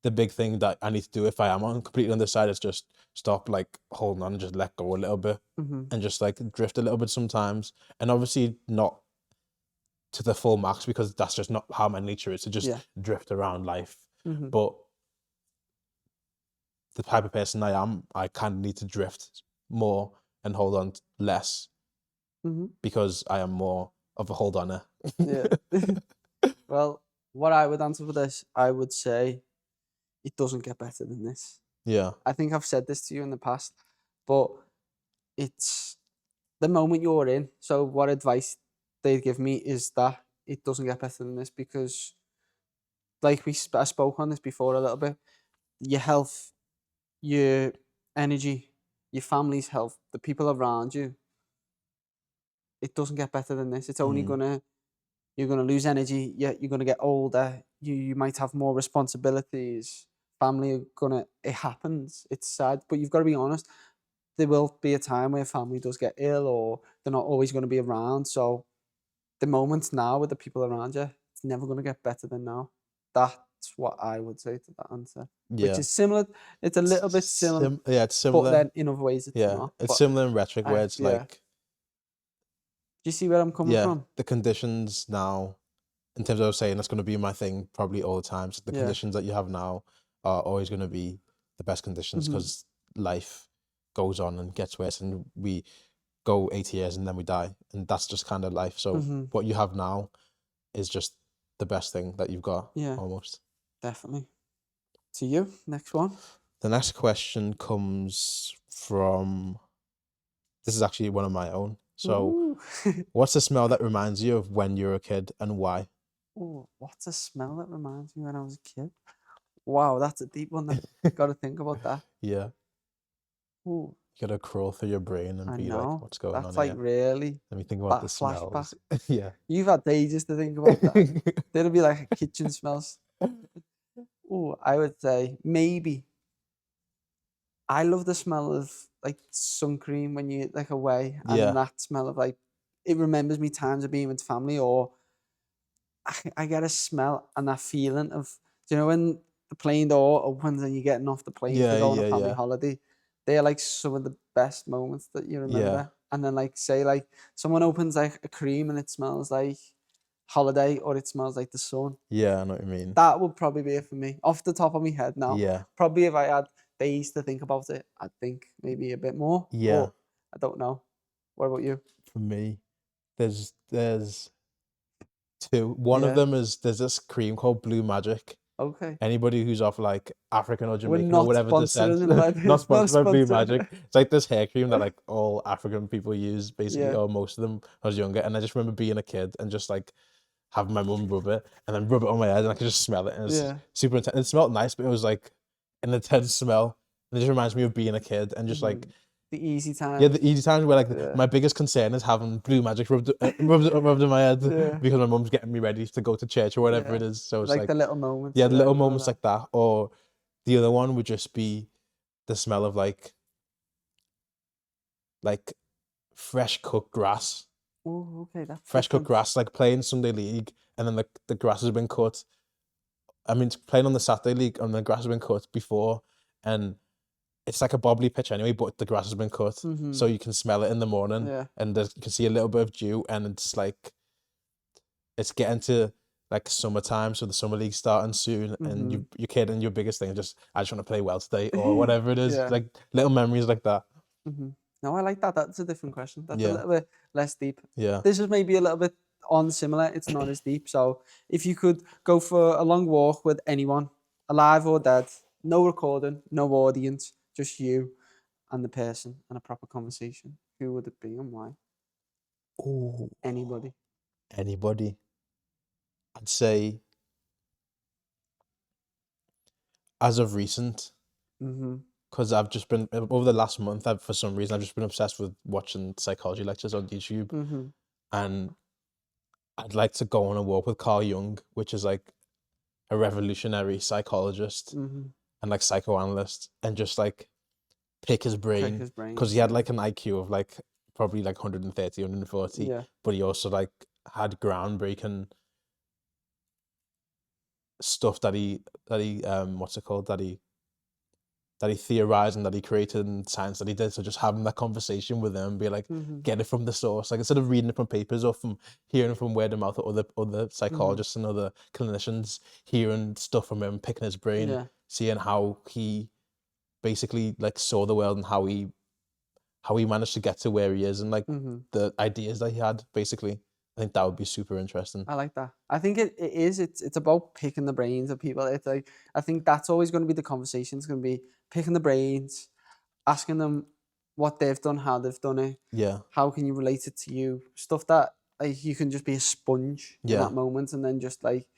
the big thing that I need to do if I am on completely on the side is just stop like holding on and just let go a little bit
Mm-hmm.
and just like drift a little bit sometimes. And obviously not to the full max because that's just not how my nature is to just
Yeah.
drift around life.
Mm-hmm.
But the type of person I am, I kind of need to drift more and hold on less
Mm-hmm.
because I am more of a hold oner.
Yeah. Well, what I would answer for this, I would say it doesn't get better than this.
Yeah.
I think I've said this to you in the past, but it's the moment you're in. So what advice they'd give me is that it doesn't get better than this because, like I spoke on this before a little bit, your health, your energy, your family's health, the people around you, it doesn't get better than this. It's only
Mm.
you're gonna lose energy. You're gonna get older. You might have more responsibilities. Family are gonna. It happens. It's sad, but you've got to be honest. There will be a time where family does get ill, or they're not always going to be around. So the moments now with the people around you, it's never going to get better than now. That's what I would say to that answer, which
Yeah.
is similar. It's a little bit similar,
Yeah, it's
but
similar.
then in other ways it's
Yeah.
not.
It's
But
similar in rhetoric where it's
yeah, do
like,
you see where I'm coming
yeah,
from?
the conditions now, in terms of saying that's going to be my thing probably all the time. So the
Yeah.
conditions that you have now are always going to be the best conditions
Hmm.
because life goes on and gets worse and we go 80 years and then we die. And that's just kind of life. So
Hmm.
what you have now is just the best thing that you've got
Yeah,
almost.
definitely. To you, next one.
The next question comes from, this is actually one of my own. So
Ooh.
what's the smell that reminds you of when you were a kid and why?
Ooh, what's a smell that reminds me when I was a kid? Wow, that's a deep one. Got to think about that.
Yeah.
Ooh,
You gotta crawl through your brain and
I
be like,
know.
what's going on
That's like
here?
really
Let me think about
that
the
flashback.
smells. Yeah.
You've had ages to think about that. There'll be like a kitchen smells. Oh, I would say maybe. I love the smell of like sun cream when you like away, and
Yeah.
that smell of like it remembers me times of being with family, or I get a smell and that feeling of, do you know when the plane door opens and you're getting off the plane to
Yeah,
go on a
yeah,
family
yeah.
holiday? they're like some of the best moments that you remember.
Yeah.
And then like say like someone opens like a cream and it smells like holiday or it smells like the sun.
Yeah, I know what you mean.
That would probably be it for me. Off the top of my head now.
Yeah.
Probably if I had days to think about it, I'd think maybe a bit more.
Yeah.
But I don't know. What about you?
For me, there's two. One of
Yeah.
them is there's this cream called Blue Magic.
Okay.
Anybody who's of like African or
We're
Jamaican or
not
whatever descent,
sponsoring by
not
this. Not
sponsored by Blue
sponsored.
Magic. It's like this hair cream that like all African people use, basically,
Yeah.
or most of them when I was younger. And I just remember being a kid and just like having my mum rub it and then rub it on my head and I could just smell it. And it was
Yeah.
super intense. It smelled nice, but it was like an intense smell. And it just reminds me of being a kid and just like
The easy time.
yeah, the easy times where like
Yeah.
my biggest concern is having Blue Magic rubbed in my head
Yeah.
because my mum's getting me ready to go to church or whatever
Yeah.
it is. So it's
Like
like
the little moments.
yeah,
that
little
everyone
moments
had.
like that. Or the other one would just be the smell of like fresh cooked grass.
Oh, okay. That's
Fresh cooked
different.
grass, like playing Sunday league and then the grass has been cut. I mean, playing on the Saturday league and the grass has been cut before and it's like a bobbly pitch anyway, but the grass has been cut. So you can smell it in the morning
Yeah.
and you can see a little bit of dew and it's like it's getting to like summertime, so the summer league's starting soon and your kid and your biggest thing is just I just want to play well today or whatever it is.
Yeah.
Like little memories like that.
No, I like that. That's a different question. That's a
Yeah.
little bit less deep.
Yeah.
This is maybe a little bit on similar. It's not as deep. So if you could go for a long walk with anyone, alive or dead, no recording, no audience, just you and the person and a proper conversation, who would it be and why?
Oh,
Anybody.
anybody. I'd say as of recent, because I've just been over the last month. For some reason I've just been obsessed with watching psychology lectures on YouTube, and I'd like to go on a walk with Carl Jung, which is like a revolutionary psychologist and like psychoanalyst, and just like pick his brain because he had like an IQ of like probably like 130, 140,
Yeah.
but he also like had groundbreaking stuff that he what's it called that he theorized and that he created and science that he did. So just having that conversation with him, be like, get it from the source. Like instead of reading it from papers or from hearing from word of mouth or other psychologists and other clinicians, hearing stuff from him, picking his brain,
Yeah.
seeing how he basically like saw the world and how he managed to get to where he is and like the ideas that he had, basically. I think that would be super interesting.
I like that. I think it is. It's about picking the brains of people. It's like I think that's always going to be the conversation. It's going to be picking the brains, asking them what they've done, how they've done it.
Yeah.
How can you relate it to you? Stuff that like you can just be a sponge in that moment and then just like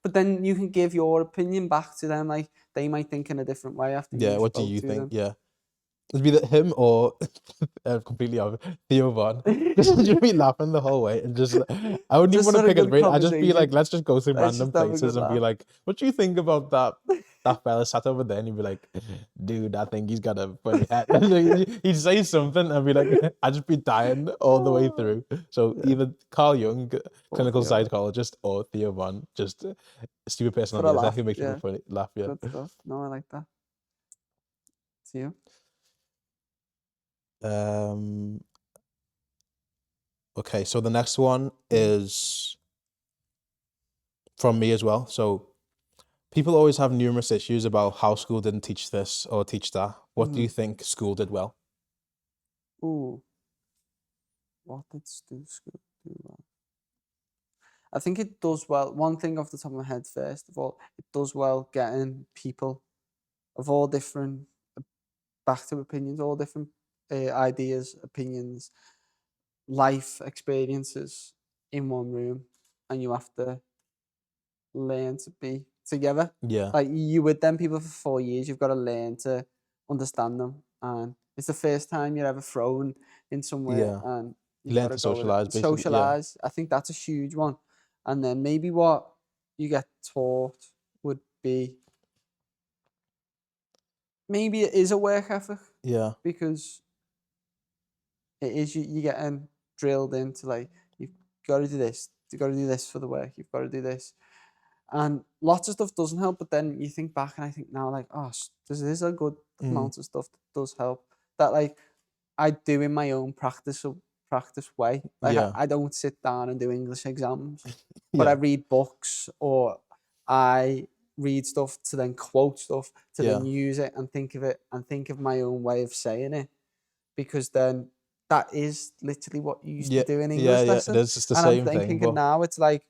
but then you can give your opinion back to them. Like they might think in a different way after you
What do
spoke
you
to
think?
them.
Yeah. It'd be him or completely other Theo Von. Just be laughing the whole way and just I wouldn't even
Just
want to
for a
pick his
good
brain. I'd just be like,
conversation.
let's just go to
Let's
random
just have a
places
good
and be
laugh.
like, what do you think about that fella sat over there? And he'd be like, dude, I think he's got a funny hat. He'd say something and be like, I'd just be dying all the way through. So either Carl Jung, clinical
Theo Von.
psychologist, or Theo Von, just a stupid person
For
on
a
the other
laugh.
who makes
Yeah.
people funny laugh. Yeah.
Good stuff. No, I like that. See you.
Okay, so the next one is from me as well. So people always have numerous issues about how school didn't teach this or teach that. What do you think school did well?
Ooh. What did school do well? I think it does well. One thing off the top of my head, first of all, it does well getting people of all different back to opinions, all different ideas, opinions, life experiences in one room, and you have to learn to be together.
Yeah.
Like you with them people for 4 years, you've got to learn to understand them, and it's the first time you're ever thrown in somewhere,
Yeah.
and you've
Learn
got to
to
go with it.
socialize, basically. Yeah.
Socialize. I think that's a huge one, and then maybe what you get taught would be maybe it is a work ethic.
Yeah.
Because it is you getting drilled into like you've got to do this, you've got to do this for the work, you've got to do this, And lots of stuff doesn't help, but then you think back and I think now like, oh, there's a good amount of stuff that does help that like I do in my own practice way. Like
Yeah.
I don't sit down and do English exams, but I
Yeah.
read books or I read stuff to then quote stuff to
Yeah.
then use it and think of my own way of saying it, because then that is literally what you used to
Yeah.
do in
Yeah.
English
Yeah. It
lesson.
is just the
And I'm
same thing,
thinking
but
now it's like,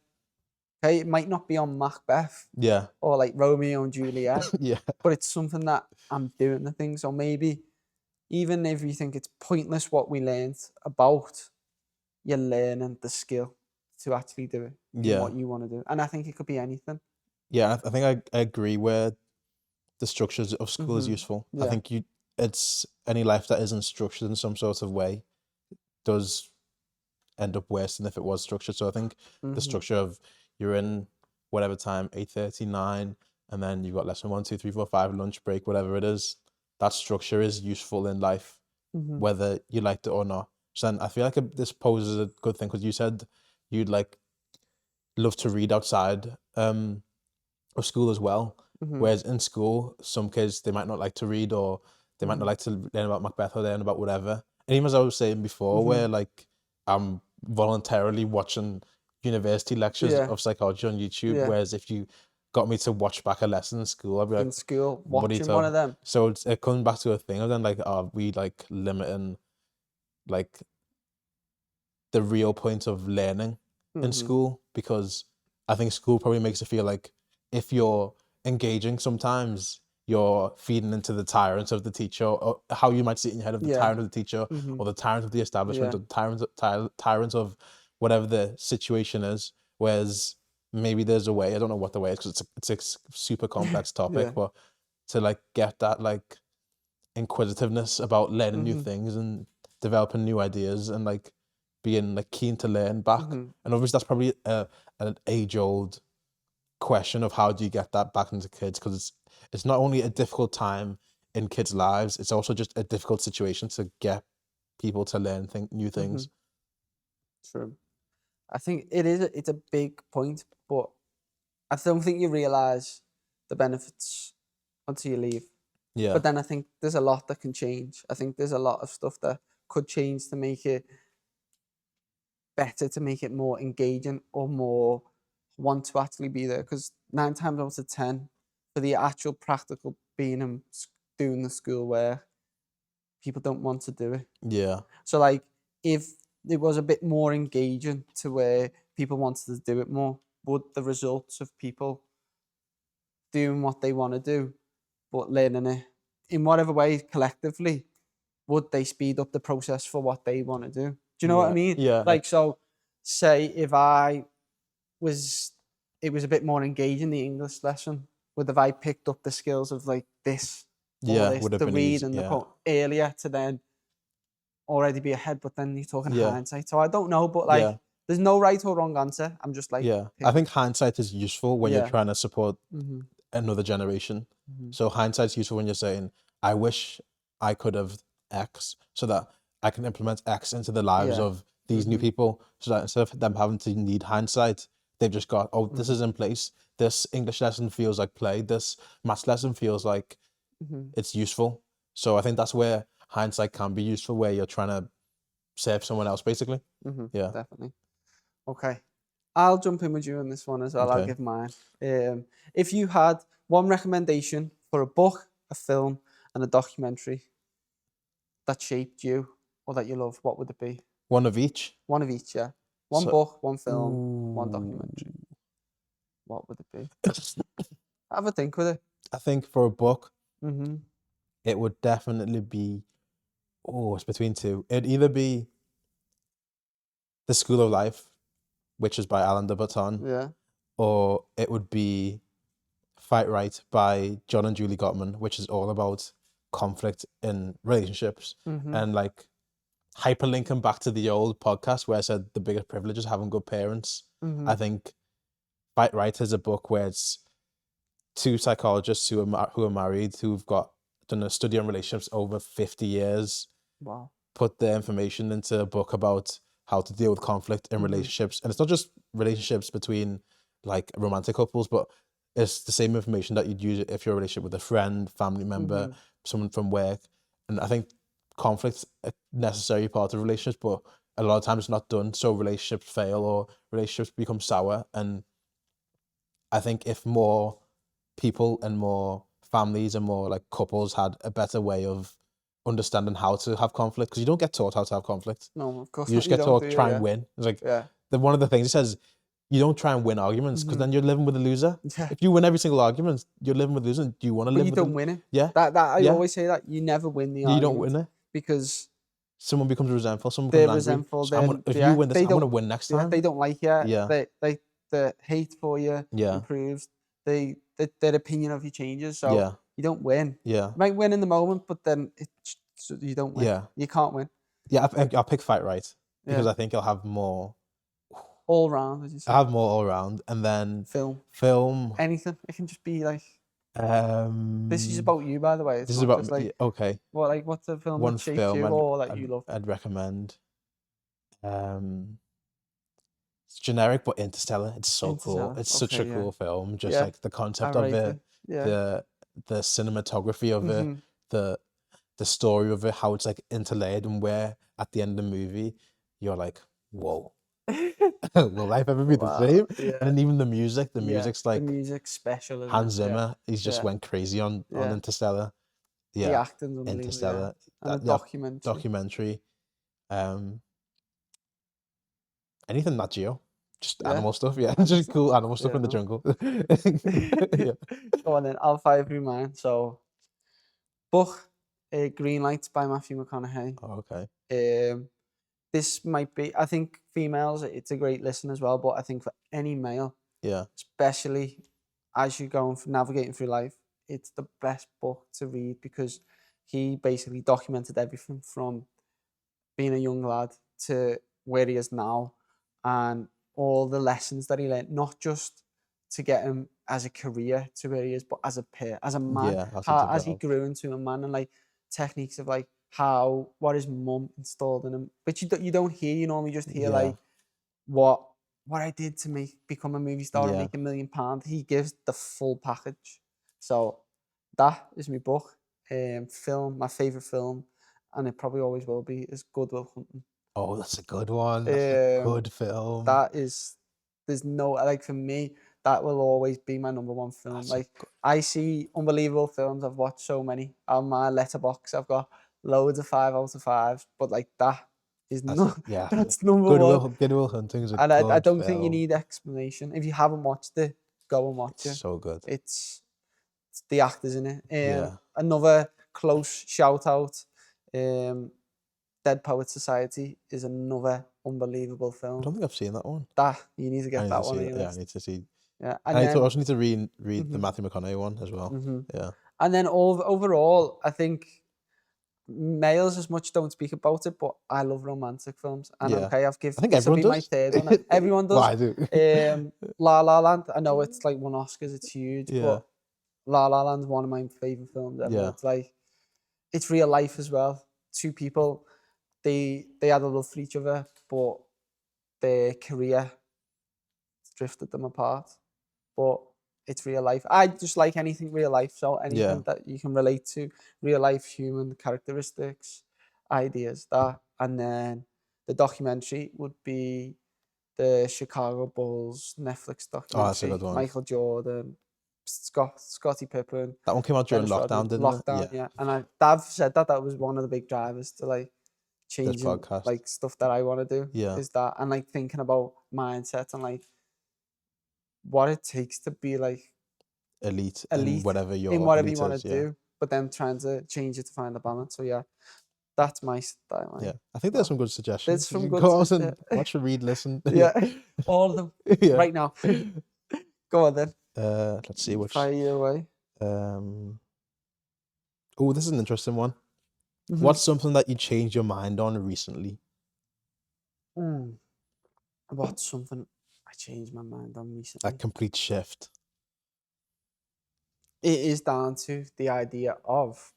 okay, it might not be on Macbeth
yeah.
or like Romeo and Juliet,
Yeah.
but it's something that I'm doing the thing. So maybe even if you think it's pointless what we learned about, you're learning the skill to actually do it in
Yeah.
what you want to do. And I think it could be anything.
Yeah. I think I agree where the structures of school is
Hmm.
useful. I
Yeah.
think it's any life that isn't structured in some sort of way does end up worse than if it was structured. So I think the
Hmm.
structure of you're in whatever time, 8:39, and then you've got lesson 1, 2, 3, 4, 5, lunch break, whatever it is. That structure is useful in life,
Hmm.
whether you liked it or not. So then I feel like this poses a good thing because you said you'd like love to read outside of school as well.
Hmm.
Whereas in school, some kids they might not like to read or they might not
Hmm.
like to learn about Macbeth or learn about whatever. And even as I was saying before,
Hmm.
where like I'm voluntarily watching university lectures
Yeah.
of psychology on YouTube,
Yeah.
whereas if you got me to watch back a lesson in school, I'd be like,
In school,
"What are you
watching one
talking?"
of them.
So it comes back to a thing of then like, are we like limiting like the real point of learning in
Hmm.
school? Because I think school probably makes it feel like if you're engaging sometimes you're feeding into the tyrants of the teacher, or how you might see it in your head of the
Yeah.
tyrant of the teacher,
Hmm.
or the tyrant of the establishment,
Yeah.
or the tyrant of whatever the situation is. Whereas maybe there's a way, I don't know what the way is because it's a super complex topic,
Yeah.
but to like get that like inquisitiveness about learning new
Hmm.
things and developing new ideas and like being like keen to learn back.
Hmm.
And obviously that's probably an age old question of how do you get that back into kids, because it's not only a difficult time in kids' lives, it's also just a difficult situation to get people to learn new
Hmm.
things.
True. I think it's a big point, but I don't think you realize the benefits until you leave.
Yeah.
But then I think there's a lot that can change. I think there's a lot of stuff that could change to make it better, to make it more engaging or more want to actually be there. Because 9 times out of 10, for the actual practical being and doing the schoolwork, people don't want to do it.
Yeah.
So like if it was a bit more engaging to where people wanted to do it more, would the results of people doing what they want to do, but learning it in whatever way collectively, would they speed up the process for what they want to do? Do you know what I
Yeah.
mean?
Yeah.
Like, so say if was, it was a bit more engaging, the English lesson, would if I picked up the skills of like this or
Yeah.
this,
Would have
the
been
read
easy.
and the
Yeah.
quote earlier to then already be ahead, but then you're talking
Yeah.
hindsight. So I don't know, but like,
Yeah.
there's no right or wrong answer. I'm just like,
Yeah. I
pick.
think hindsight is useful when you're
Yeah.
trying to support
Hmm.
another generation.
Hmm.
So hindsight's useful when you're saying, I wish I could have X so that I can implement X into the lives
Yeah.
of these new
Hmm.
people. So that instead of them having to need hindsight, they've just got, oh, this
Hmm.
is in place. This English lesson feels like play. This maths lesson feels like
Hmm.
it's useful. So I think that's where hindsight can be useful, where you're trying to serve someone else, basically.
Hmm.
Yeah.
Definitely. Okay. I'll jump in with you on this one as well. I'll
Okay.
give mine. If you had one recommendation for a book, a film, and a documentary that shaped you or that you love, what would it be?
One of each.
One of each, yeah. One
So,
book, one film, one
ooh.
documentary. What would it be? Have a think with it.
I think for a book,
Mm-hmm.
it would definitely be, oh, it's between two. It'd either be The School of Life, which is by Alan de Botton,
Yeah.
or it would be Fight Right by John and Julie Gottman, which is all about conflict in relationships.
Mm-hmm.
And like hyperlinking back to the old podcast where I said the biggest privilege is having good parents.
Mm-hmm.
I think Fight Right is a book where it's two psychologists who are married, who've done a study on relationships over 50 years,
Wow.
put the information into a book about how to deal with conflict in
Mm-hmm.
relationships. And it's not just relationships between like romantic couples, but it's the same information that you'd use if you're in a relationship with a friend, family member, someone from work. And I think conflict's a necessary part of relationships, but a lot of times it's not done, so relationships fail or relationships become sour. And I think if more people and more families and more like couples had a better way of understanding how to have conflict, because you don't get taught how to have conflict.
No, of course
You
not.
just
You
get
don't
taught
do
to
it.
try and
Yeah.
win. It's like
Yeah.
one of the things it says, you don't try and win arguments because then you're living with a loser.
Yeah.
If you win every single argument, you're living with a loser. Do you want to
But
live
you
with
don't
a
win it.
Yeah.
That I
Yeah.
always say that you never win the
You don't
argument
win it.
because
Someone becomes resentful, someone
they're
becomes angry.
resentful.
So
Then
if you win this,
they
I'm gonna
don't.
win next
Yeah,
time.
they don't like you.
Yeah.
The hate for you
Yeah.
improves. Their opinion of you changes. So
Yeah.
you don't win.
Yeah.
You might win in the moment, but then you don't win.
Yeah.
You can't win.
Yeah. I'll pick fight right because
Yeah.
I think I'll have more.
All round, as you say.
I have more all around, and then
Film. Anything. It can just be like. This is about you, by the way. It's
This is
not
about
just like
me. Okay.
what's a film
One
that shaped
film
you or that you love?
I'd recommend. It's generic, but Interstellar. It's so cool.
Interstellar.
It's such a
Okay, yeah.
cool film. Just
Yeah,
like the
I
concept of
rate
it,
it. Yeah.
the cinematography of it,
Mhm.
the story of it, how it's like interlaid, and where at the end of the movie you're like, whoa, will life ever be the
Wow.
same?
Yeah.
And then even the music's
The
like
music's special, isn't
Hans
it?
Zimmer. He's just
Yeah.
went crazy on
Yeah.
Interstellar.
The
Yeah,
acting's unbelievable. Yeah.
Interstellar.
And the
That
documentary.
documentary. Anything Nat Geo. Just
Yeah.
animal stuff, yeah.
Animal
Just
stuff.
cool animal stuff
Yeah,
in the
no.
jungle. Yeah.
Go on then. I'll fire through mine. So, book, Green Lights by Matthew McConaughey.
Oh, okay.
This might be, I think females, it's a great listen as well, but I think for any male,
Yeah.
especially as you're going navigating through life, it's the best book to read because he basically documented everything from being a young lad to where he is now and all the lessons that he learned, not just to get him as a career to where he is, but as a peer, as a man,
Yeah.
as he grew into a man and like techniques of like what his mum installed in him, which you don't hear. You normally just hear like what I did to become a movie star and make £1 million. He gives the full package. So that is my book. My favorite film, and it probably always will be, is Good Will Hunting.
Oh, that's a good one. That's a good film.
There's no, like, for me, that will always be my number one film.
That's
like, I see unbelievable films. I've watched so many. On my letterbox, I've got loads of 5 out of 5s, but like that is that's number one.
Good Will Hunting is a
And
good
I don't think you
film.
need explanation. If you haven't watched it, go and watch it.
So good.
It's the actors in it.
Yeah.
Another close shout out, Dead Poets Society is another unbelievable
I
film.
don't think I've seen that one.
You need to get that one.
Yeah, I need to see.
Yeah,
and I also need to read the Matthew McConaughey one as well. Yeah.
And then overall, I think males as much don't speak about it, but I love romantic films. And okay,
I think
this will
everyone
be my
does.
third one. Everyone does.
Well, I do.
La La Land. I know it's like won Oscars. It's huge,
Yeah.
but La La Land's one of my favorite films ever.
Yeah.
It's like, it's real life as well. Two people, they had a love for each other, but their career drifted them apart. But it's real life. I just like anything real life. So anything that you can relate to, real life human characteristics, ideas, that. And then the documentary would be the Chicago Bulls Netflix documentary.
Oh, that's a good one.
Michael Jordan, Scottie Pippen.
That one came out during lockdown, didn't it?
Lockdown, yeah. And Dav said that was one of the big drivers to like changing like stuff that I want to do.
Yeah.
Is that, and like thinking about mindset and like what it takes to be like
elite in whatever you
want to do, but then trying to change it to find the balance. So yeah, that's my style.
Yeah, I think there's some good suggestions.
There's some good
go out and watch, read, listen.
Yeah, all of them. Right now. Go on then.
Let's see which.
Fire you away.
Oh, this is an interesting one. What's something that you changed your mind on recently?
What's something I changed my mind on recently?
A complete shift.
It is down to the idea of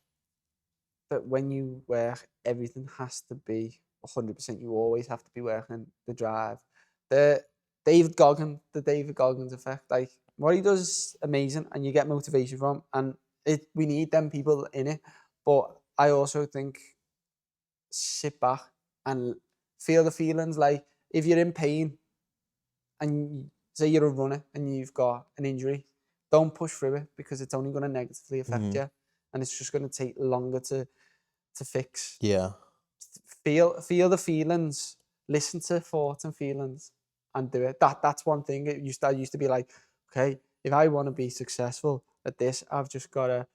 that when you work, everything has to be 100%. You always have to be working the drive. the David Goggins effect. Like what he does is amazing, and you get motivation from, and we need them people in it. But I also think sit back and feel the feelings. Like if you're in pain and say you're a runner and you've got an injury, don't push through it because it's only going to negatively affect you, and it's just going to take longer to fix.
Yeah.
Feel the feelings, listen to thoughts and feelings, and do it. That's one thing. I used to be like, okay, if I want to be successful at this, I've just got to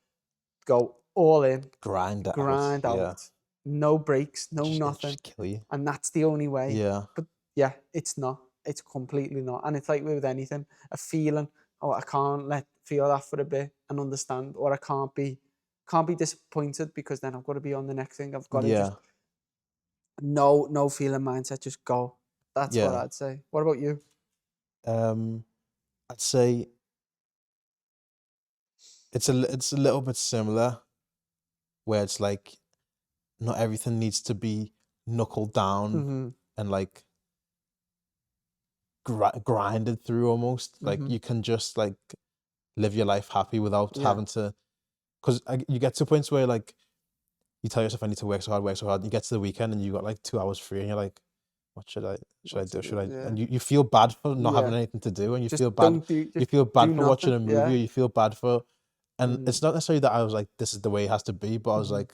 go all in,
Grind
grind
out. Yeah.
out, no breaks, no
It
nothing,
just kill you.
and that's the only way.
Yeah.
But yeah, it's not. It's completely not. And it's like with anything, a feeling. Oh, I can't feel that for a bit and understand, or I can't be disappointed because then I've got to be on the next thing. I've got to just no feeling mindset. Just go. That's what I'd say. What about you?
I'd say it's a little bit similar, where it's like not everything needs to be knuckled down and like grinded through almost. Like you can just like live your life happy without having to, because you get to points where like you tell yourself I need to work so hard. You get to the weekend and you got like 2 hours free and you're like, what should I do? And you feel bad for not having anything to do, and you
Just
feel bad. You feel bad for watching a movie. Or you feel bad for, and it's not necessarily that I was like, this is the way it has to be, but I was like,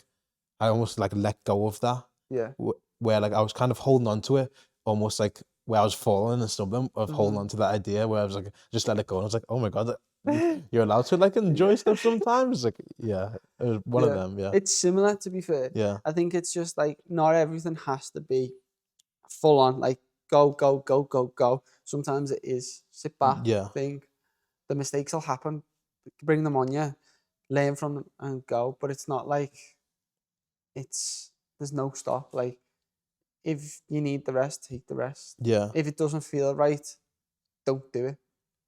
I almost like let go of that.
Yeah.
Where like I was kind of holding on to it, almost like where I was falling and stumbling of holding on to that idea, where I was like, just let it go. And I was like, oh my God, you're allowed to like enjoy stuff sometimes. Like, yeah, it was one of them. Yeah.
It's similar, to be fair.
Yeah.
I think it's just like not everything has to be full on, like go. Sometimes it is sit back, think. The mistakes will happen, bring them on you, learn from them and go. But it's not like there's no stop. Like if you need the rest, take the rest.
Yeah.
If it doesn't feel right, don't do it.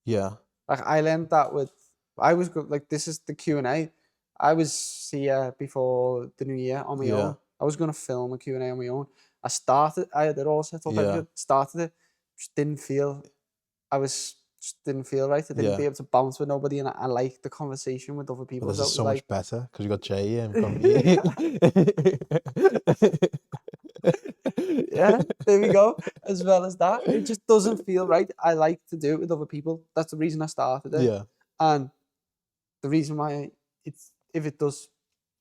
Yeah.
Like I learned that I was good. Like this is the Q&A. I was here before the new year on my own. I was going to film a Q&A on my own. I had it all set up. I started it. Just didn't feel right. I didn't be able to bounce with nobody, and I liked the conversation with other people.
But this is so much better because you got Jay and
yeah, there we go. As well as that, it just doesn't feel right. I like to do it with other people. That's the reason I started it.
Yeah.
And the reason why if it does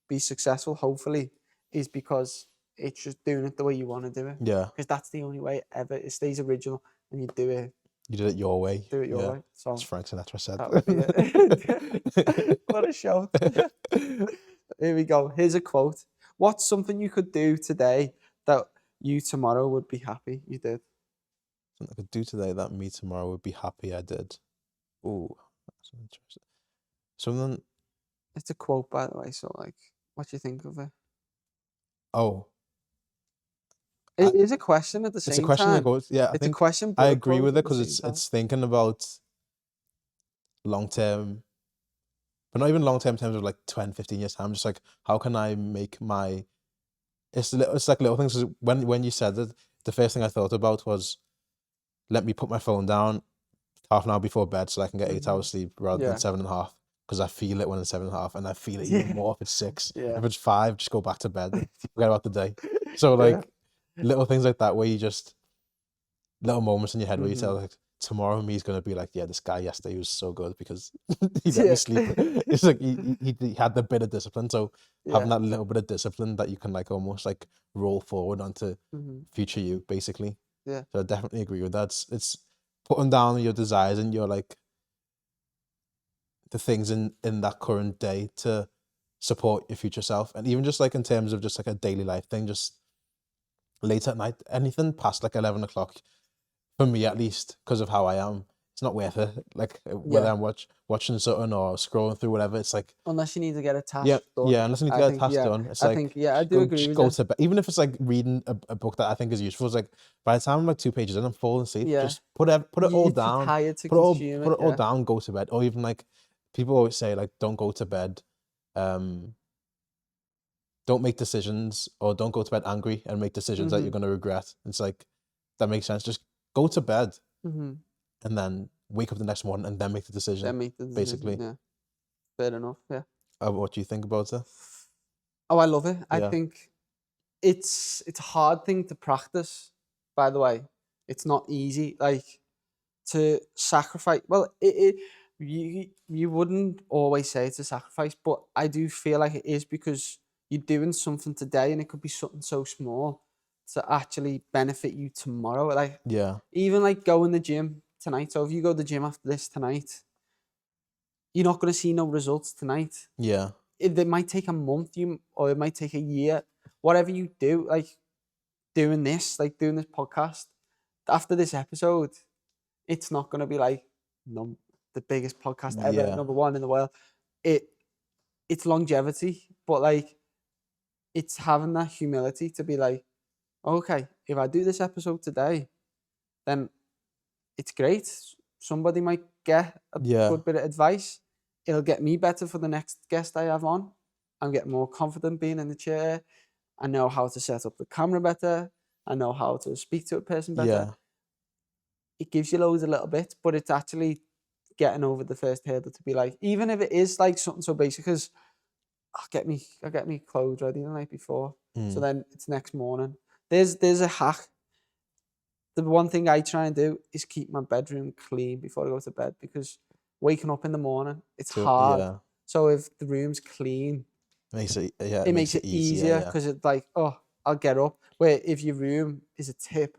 be successful, hopefully, is because it's just doing it the way you want to do it.
Yeah.
Because that's the only way ever. It stays original, and you do it.
You did it your way.
Do it your way. So
as Frank Sinatra said.
That would be it. What a show. Here we go. Here's a quote. What's something you could do today that you tomorrow would be happy you did?
Something I could do today that me tomorrow would be happy I did. Ooh, that's interesting. Something.
It's a quote, by the way. So, like, what do you think of it?
Oh.
It is a question at the same time.
It's a question that goes, yeah.
It's a question.
I agree with it because it's thinking about long term, but not even long term in terms of like 10, 15 years time. Just like, how can I make my, it's like little things. When you said it, the first thing I thought about was, let me put my phone down half an hour before bed so I can get 8 hours sleep rather than 7.5. Because I feel it when it's 7.5, and I feel it even more if it's 6. If it's 5, just go back to bed. Forget about the day. So like little things like that where you just, little moments in your head where you tell like, tomorrow me's gonna be like, yeah, this guy yesterday was so good because he let me sleep. It's like he had the bit of discipline. So having that little bit of discipline that you can like almost like roll forward onto future you, basically.
Yeah.
So I definitely agree with that. It's putting down your desires and your like the things in that current day to support your future self. And even just like in terms of just like a daily life thing, just late at night, anything past like 11 o'clock, for me at least, because of how I am, it's not worth it. Like whether I'm watching something or scrolling through whatever, it's like,
unless you need to get a task
done. Yeah, unless you need to get a task done. It's like,
I do agree with
go
you.
to bed. Even if it's like reading a book that I think is useful, it's like by the time I'm like 2 pages in, I'm falling asleep. Just put it all down. Put it all down, go to bed. Or even like people always say, like, don't go to bed. Don't make decisions, or don't go to bed angry and make decisions that you're going to regret. It's like, that makes sense. Just go to bed and then wake up the next morning and then make the decision.
Then make the decision.
Basically.
Yeah, fair enough. Yeah.
What do you think about it?
Oh, I love it. I
Yeah.
think it's a hard thing to practice. By the way, it's not easy. Like to sacrifice. Well, you wouldn't always say it's a sacrifice, but I do feel like it is, because you're doing something today, and it could be something so small to actually benefit you tomorrow. Like
Yeah.
even like going to the gym tonight. So if you go to the gym after this tonight, you're not going to see no results tonight.
Yeah.
It might take a month, or it might take a year. Whatever you do, like doing this podcast, after this episode, it's not going to be like the biggest podcast ever,
Yeah.
number one in the world. It's longevity, but like it's having that humility to be like, okay, if I do this episode today, then it's great. Somebody might get a
Yeah.
good bit of advice. It'll get me better for the next guest I have on. I'm getting more confident being in the chair. I know how to set up the camera better. I know how to speak to a person better.
Yeah.
It gives you loads a little bit, but it's actually getting over the first hurdle to be like, even if it is like something so basic as I'll get me clothes ready the night before. So then it's next morning. There's a hack. The one thing I try and do is keep my bedroom clean before I go to bed, because waking up in the morning, it's hard.
Yeah.
So if the room's clean,
it
makes it easier, because it's like, oh, I'll get up. Where if your room is a tip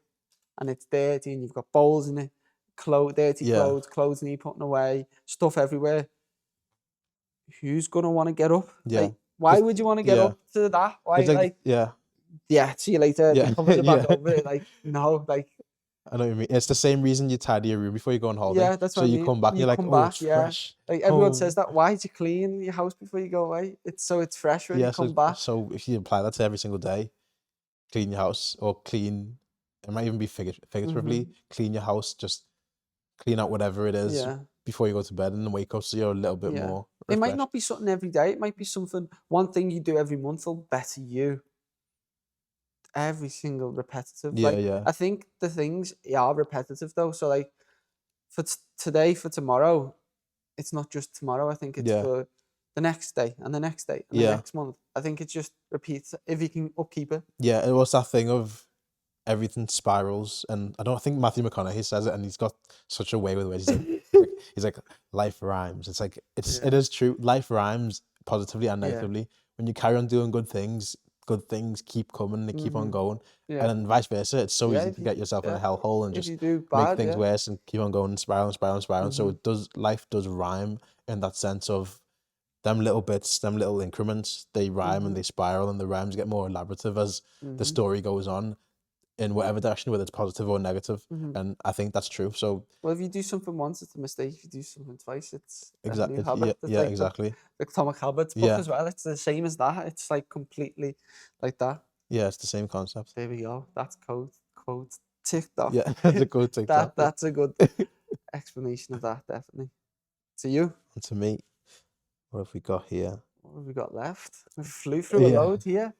and it's dirty and you've got bowls in it, dirty clothes need putting away, stuff everywhere, who's gonna want to get up?
Yeah.
Like, why would you want to get up to that? Why see you later.
Yeah.
Covers it back over it. Like, no, like,
I know what you mean. It's the same reason you tidy your room before you go on holiday.
yeah, that's
so
what I
you
mean.
come back, you're like, oh, it's fresh.
Like everyone says that. Why do you clean your house before you go away? It's fresh when you come back.
So if you apply that to every single day, clean your house, or clean, it might even be figuratively, clean your house, just clean out whatever it is before you go to bed, and then wake up so you're a little bit more refreshed.
It might not be something every day. It might be something, one thing you do every month will better you. Every single repetitive. I think the things are repetitive though. So like for today, for tomorrow, it's not just tomorrow. I think it's for the next day and the next day and the next month. I think it just repeats if you can upkeep it.
Yeah, it was that thing of everything spirals, and I think Matthew McConaughey says it, and he's got such a way with it. He's like life rhymes. It's like it is true. Life rhymes positively and negatively. When you carry on doing good things keep coming, they keep on going. And then vice versa. It's so easy to get yourself in a hellhole and just make things worse and keep on going and spiral. So life does rhyme in that sense of them little bits, them little increments, they rhyme and they spiral, and the rhymes get more elaborative as the story goes on in whatever direction, whether it's positive or negative. And I think that's true. So
if you do something once, it's a mistake. If you do something twice, it's
exactly
exactly. The Atomic Habits book as well. It's the same as that. It's like completely like that.
Yeah, it's the same concept.
There we go. That's code ticked off.
Yeah, that's a good TikTok.
That's a good explanation of that, definitely. To you?
And to me, what have we got here?
What have we got left? We flew through a load here.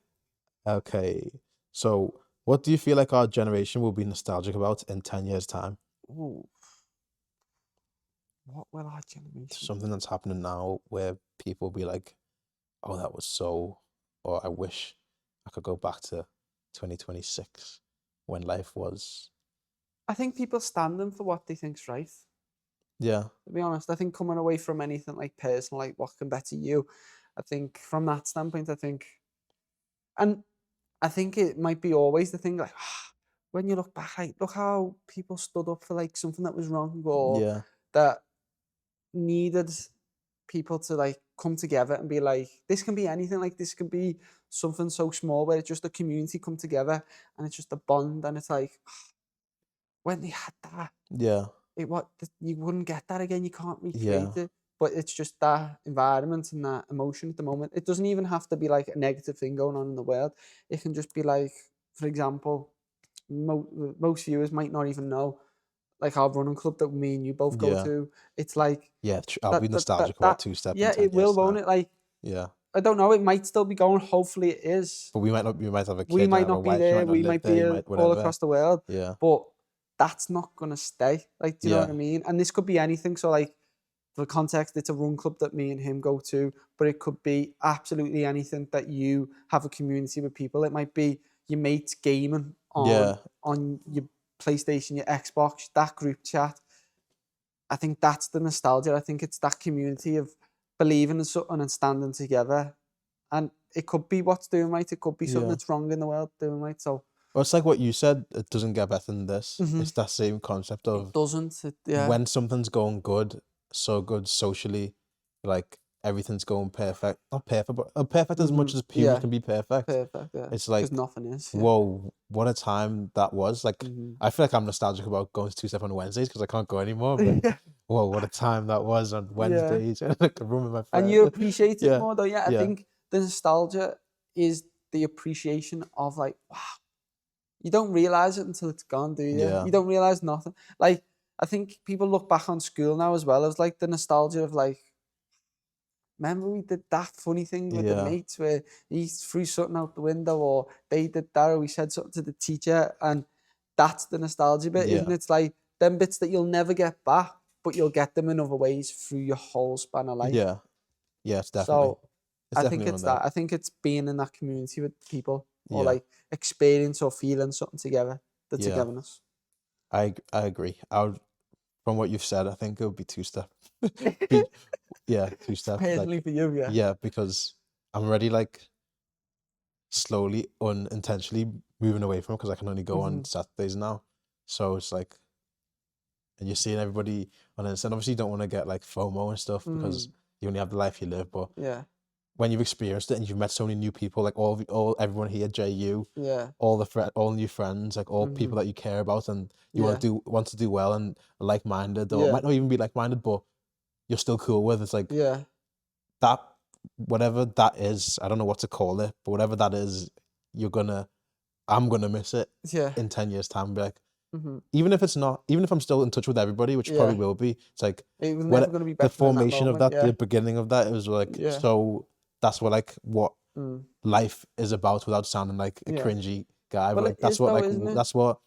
Okay. So what do you feel like our generation will be nostalgic about in 10 years' time?
Ooh. What will our generation?
Something that's happening now where people be like, oh, that was so, or I wish I could go back to 2026 when life was.
I think people standing for what they think's right.
Yeah.
To be honest, I think coming away from anything like personal, like what can better you, I think from that standpoint, and I think it might be always the thing, like, when you look back, like, look how people stood up for like something that was wrong, or that needed people to like come together and be like, this can be anything, like this can be something so small where it's just a community come together and it's just a bond, and it's like, when they had that, you wouldn't get that again. You can't recreate it. But it's just that environment and that emotion at the moment. It doesn't even have to be like a negative thing going on in the world. It can just be like, for example, most viewers might not even know, like our running club that me and you both go to. It's like,
I'll be nostalgic about two steps.
Yeah, it will, won't it? Like, I don't know. It might still be going. Hopefully, it is.
But we might not. We might have a kid.
We might not be there. We might be all across the world.
Yeah.
But that's not gonna stay. Like, do you know what I mean? And this could be anything. So like, for context, it's a run club that me and him go to, but it could be absolutely anything that you have a community with people. It might be your mates gaming on your PlayStation, your Xbox, that group chat. I think that's the nostalgia. I think it's that community of believing in something and standing together. And it could be what's doing right. It could be something that's wrong in the world doing right. So
well, it's like what you said. It doesn't get better than this.
Mhm.
It's that same concept of
it doesn't. Yeah.
when something's going good, so good socially, like everything's going perfect. Not perfect, but perfect as much as humans
Yeah.
can be perfect.
Perfect. Yeah.
It's like,
Because nothing is. Yeah.
whoa, what a time that was. Like,
Mhm.
I feel like I'm nostalgic about going to 2-Step on Wednesdays because I can't go anymore. But
Yeah.
whoa, what a time that was on Wednesdays. Like a room with my
And
friends.
you appreciate it
Yeah.
more, though. Yeah. I
Yeah.
think the nostalgia is the appreciation of like, wow, you don't realize it until it's gone, do you?
Yeah.
You don't realize nothing. Like, I think people look back on school now as well as like the nostalgia of like, remember we did that funny thing with the
Yeah.
mates where he threw something out the window, or they did that, or we said something to the teacher, and that's the nostalgia bit, isn't
Yeah.
it? It's like them bits that you'll never get back, but you'll get them in other ways through your whole span of life.
Yeah. Yeah, it's definitely.
So
It's
I think
definitely one
it's
of them.
that. I think it's being in that community with people, or
Yeah.
like experience or feeling something together. The
Yeah.
togetherness.
I agree. From what you've said, I think it would be 2-Step. Be, yeah, 2-Step.
Personally
Like,
for you, yeah.
yeah, because I'm already like slowly, unintentionally moving away from it because I can only go on Saturdays now. So it's like, and you're seeing everybody on Insta. And obviously, you don't want to get like FOMO and stuff because you only have the life you live. But
Yeah.
when you've experienced it and you've met so many new people, like everyone here, JU,
Yeah.
all new friends, like all people that you care about and you want to do well and are like-minded, or it might not even be like-minded, but you're still cool with. It's like
Yeah.
that, whatever that is, I don't know what to call it, but whatever that is, I'm gonna miss it
Yeah.
in 10 years' time. Be like,
Mhm.
even if I'm still in touch with everybody, which probably will be, it's like
It was never going to be better
the formation
than
of
that
that,
moment.
the beginning of that, it was like,
Yeah.
so that's what
Mm.
life is about, without sounding like a
Yeah.
cringy guy,
Well,
but
it is though, isn't it?
that's what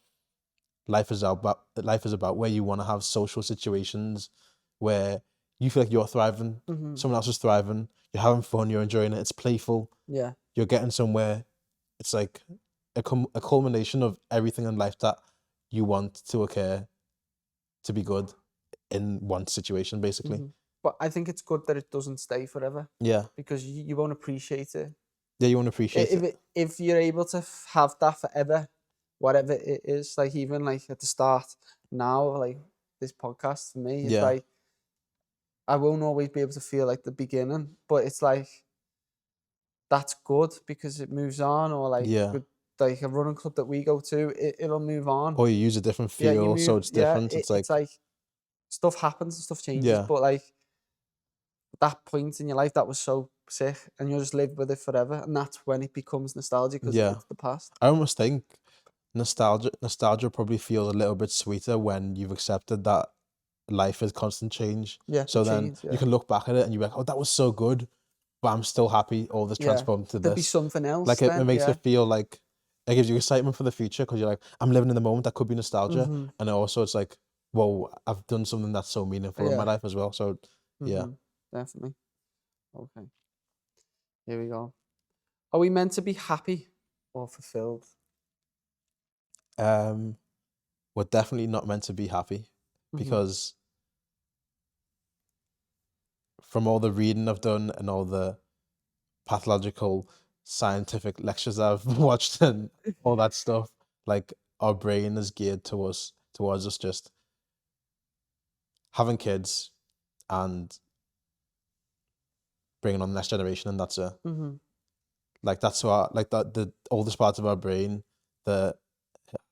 life is about. Life is about where you want to have social situations where you feel like you're thriving, someone else is thriving, you're having fun, you're enjoying it, it's playful,
Yeah.
you're getting somewhere. It's like a culmination of everything in life that you want to occur to be good in one situation, basically.
But I think it's good that it doesn't stay forever,
Yeah.
because you won't appreciate it.
Yeah, you want to appreciate it.
If you're able to have that forever, whatever it is, like even like at the start now, like this podcast for me, it's
Yeah.
like I won't always be able to feel like the beginning, but it's like that's good because it moves on, or like
Yeah.
with like a running club that we go to, it'll move on.
Or you use a different
Yeah, you
feel, so
move.
it's
Yeah,
different. It's
it's like stuff happens and stuff changes,
yeah.
but like that point in your life that was so sick, and you'll just live with it forever, and that's when it becomes nostalgia because
Yeah.
it's the past.
I almost think nostalgia probably feels a little bit sweeter when you've accepted that life is constant change.
Yeah,
So
the
then
change,
you
yeah.
can look back at it and you're like, oh, that was so good, but I'm still happy all this
Yeah,
transformed to
there'd be
this.
something else
Like it
then,
makes
yeah.
it feel like it gives you excitement for the future because you're like, I'm living in the moment. That could be nostalgia.
Mm-hmm.
And also it's like, whoa, I've done something that's so meaningful in my
Yeah.
life as well. So yeah.
Mm-hmm. Definitely. Okay, here we go. Are we meant to be happy or fulfilled?
We're definitely not meant to be happy because from all the reading I've done and all the pathological scientific lectures I've watched and all that stuff, like our brain is geared towards us just having kids and bringing on the next generation, and that's it. Like that's what, like that, the oldest part of our brain, the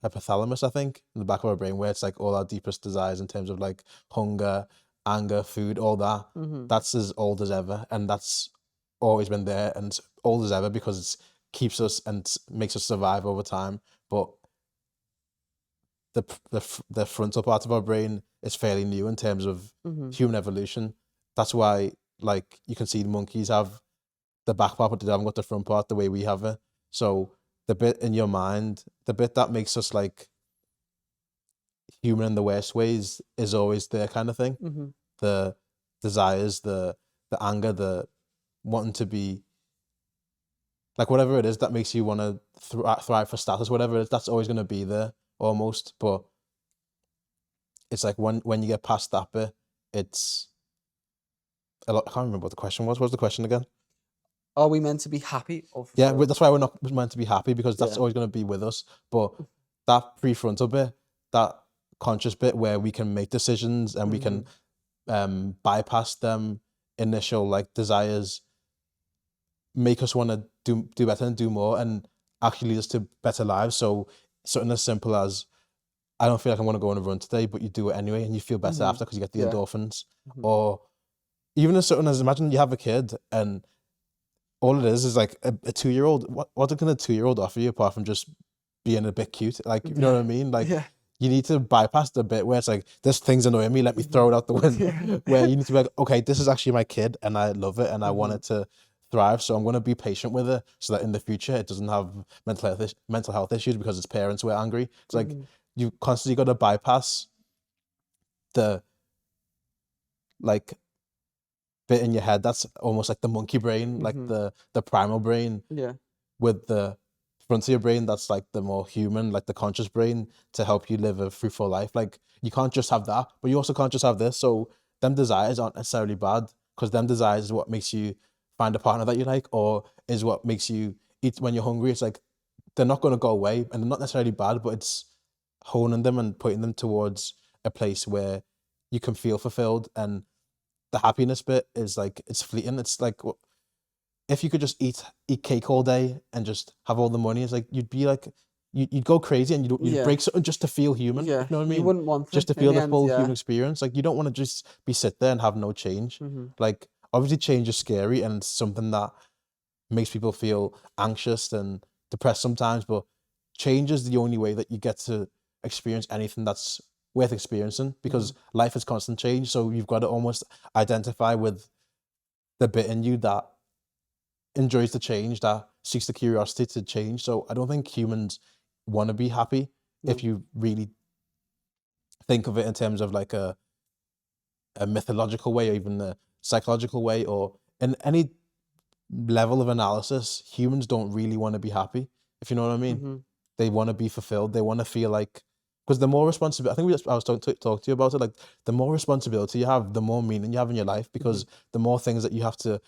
hypothalamus, I think, in the back of our brain, where it's like all our deepest desires in terms of like hunger, anger, food, all that. That's as old as ever, and that's always been there and it's old as ever because it keeps us and makes us survive over time. But the frontal part of our brain is fairly new in terms of human evolution. That's why, like, you can see the monkeys have the back part, but they haven't got the front part the way we have it. So the bit in your mind, the bit that makes us like human in the worst ways is always there, kind of thing.
Mm-hmm.
The desires, the anger, the wanting to be like whatever it is that makes you want to thrive for status, whatever it is, that's always going to be there almost. But it's like when you get past that bit, it's a lot. I can't remember what the question was. What was the question again?
Are we meant to be happy or
Yeah,
fulfilled?
that's why we're not meant to be happy, because that's
Yeah.
always going to be with us. But that prefrontal bit, that conscious bit where we can make decisions and we can bypass them initial like desires, make us want to do better and do more, and actually lead us to better lives. So something as simple as, I don't feel like I want to go on a run today, but you do it anyway, and you feel better after because you get the
Yeah.
endorphins. Or even as something as, imagine you have a kid and all it is like a 2-year-old. What can a 2-year-old offer you apart from just being a bit cute? Like, you know what I mean? Like,
Yeah.
you need to bypass the bit where it's like, this thing's annoying me, let me throw it out the window. Where you need to be like, okay, this is actually my kid and I love it and I want it to thrive. So I'm going to be patient with it so that in the future it doesn't have mental health issues because its parents were angry. It's like, you constantly got to bypass the like bit in your head that's almost like the monkey brain, like the primal brain,
Yeah.
with the front of your brain that's like the more human, like the conscious brain, to help you live a fruitful life. Like, you can't just have that, but you also can't just have this. So them desires aren't necessarily bad, because them desires is what makes you find a partner that you like, or is what makes you eat when you're hungry. It's like, they're not going to go away, and they're not necessarily bad, but it's honing them and putting them towards a place where you can feel fulfilled. And the happiness bit is like, it's fleeting. It's like, if you could just eat cake all day and just have all the money, it's like, you'd be like, you'd go crazy, and you'd break something just to feel human.
Yeah.
You know what I mean?
You wouldn't want
just
it
to feel
in
the
end,
full
yeah.
human experience. Like, you don't want to just be sit there and have no change. Like, obviously change is scary and it's something that makes people feel anxious and depressed sometimes, but change is the only way that you get to experience anything that's worth experiencing, because life is constant change. So you've got to almost identify with the bit in you that enjoys the change, that seeks the curiosity to change. So I don't think humans want to be happy if you really think of it in terms of like a mythological way, or even a psychological way, or in any level of analysis. Humans don't really want to be happy, if you know what I mean. They want to be fulfilled. They want to feel like, because the more responsibility, I think I was talking to you about it, like, the more responsibility you have, the more meaning you have in your life, because the more things that you have to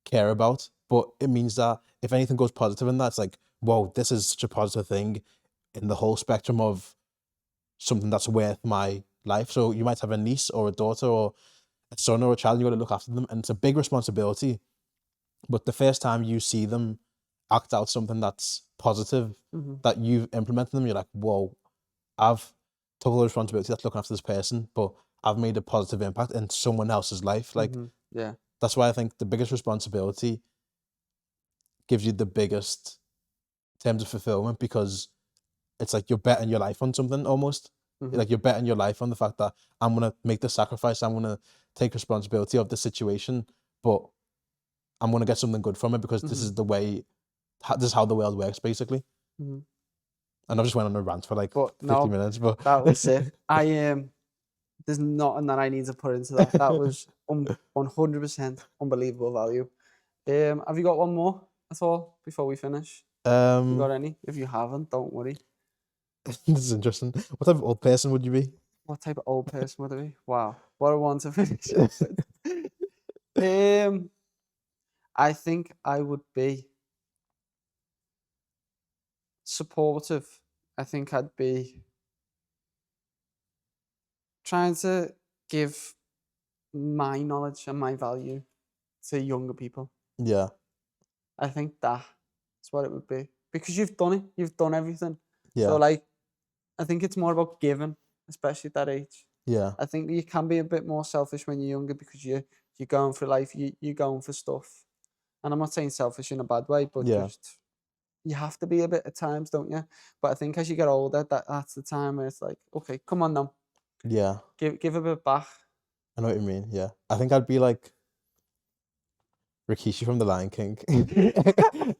care about. But it means that if anything goes positive in that, it's like, whoa, this is such a positive thing in the whole spectrum of something that's worth my life. So you might have a niece or a daughter or a son or a child, and you got to look after them, and it's a big responsibility. But the first time you see them act out something that's positive, that you've implemented them, you're like, whoa, I've took all the responsibility that's looking after this person, but I've made a positive impact in someone else's life. Like,
Yeah.
that's why I think the biggest responsibility gives you the biggest terms of fulfillment, because it's like you're betting your life on something almost. Like, you're betting your life on the fact that I'm going to make the sacrifice, I'm going to take responsibility of the situation, but I'm going to get something good from it, because this is the way, this is how the world works, basically. And I just went on a rant for like 50 minutes, but
that was it. There's nothing that I need to put into that. That was 100% unbelievable value. Have you got one more at all before we finish? You got any? If you haven't, don't worry.
this is interesting. What type of old person would you be?
What type of old person would it be? Wow, what a one to finish off with. I think I would be supportive. I think I'd be trying to give my knowledge and my value to younger people.
Yeah.
I think that's what it would be, because you've done it. You've done everything.
Yeah.
So like, I think it's more about giving, especially at that age.
Yeah.
I think you can be a bit more selfish when you're younger, because you're going for life. You're going for stuff. And I'm not saying selfish in a bad way, but just, you have to be a bit at times, don't you? But I think as you get older, that's the time where it's like, okay, come on now,
Yeah.
give a bit back.
I know what you mean. Yeah. I think I'd be like, Rikishi from The Lion King.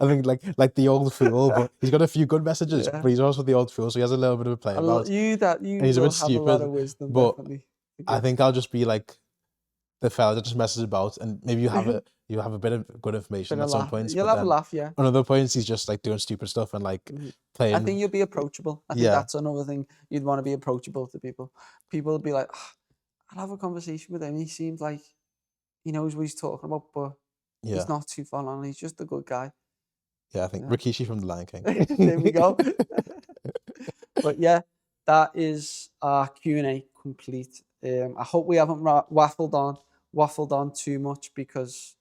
I think like the old fool, but he's got a few good messages,
Yeah.
but he's also the old fool, so he has a little bit of a play about.
You
And he's a
will
bit
have a lot
stupid,
of wisdom,
but
definitely.
I think I'll just be like the fella that just messes about, and maybe you have a bit of good information
Bit
at
of
some
laugh.
points,
You'll
but
have a
then
laugh, yeah.
on other points he's just like doing stupid stuff and like
I
playing.
think you'll be approachable. I think
Yeah.
that's another thing. You'd want to be approachable to people. People would be like, "Ah, I'll have a conversation with him. He seems like he knows what he's talking about, but
Yeah,
he's not too far on. He's just a good guy."
yeah. I think
Yeah.
Rikishi from The Lion King.
There we go. But yeah, that is our Q&A complete. I hope we haven't waffled on too much, because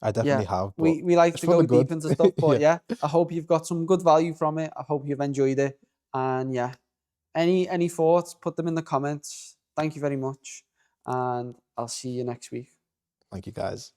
I definitely have, but
we like
it's
to
for the
go deep
good.
into stuff. But
Yeah.
I hope you've got some good value from it. I hope you've enjoyed it. And yeah, any thoughts, put them in the comments. Thank you very much, and I'll see you next week.
Thank you, guys.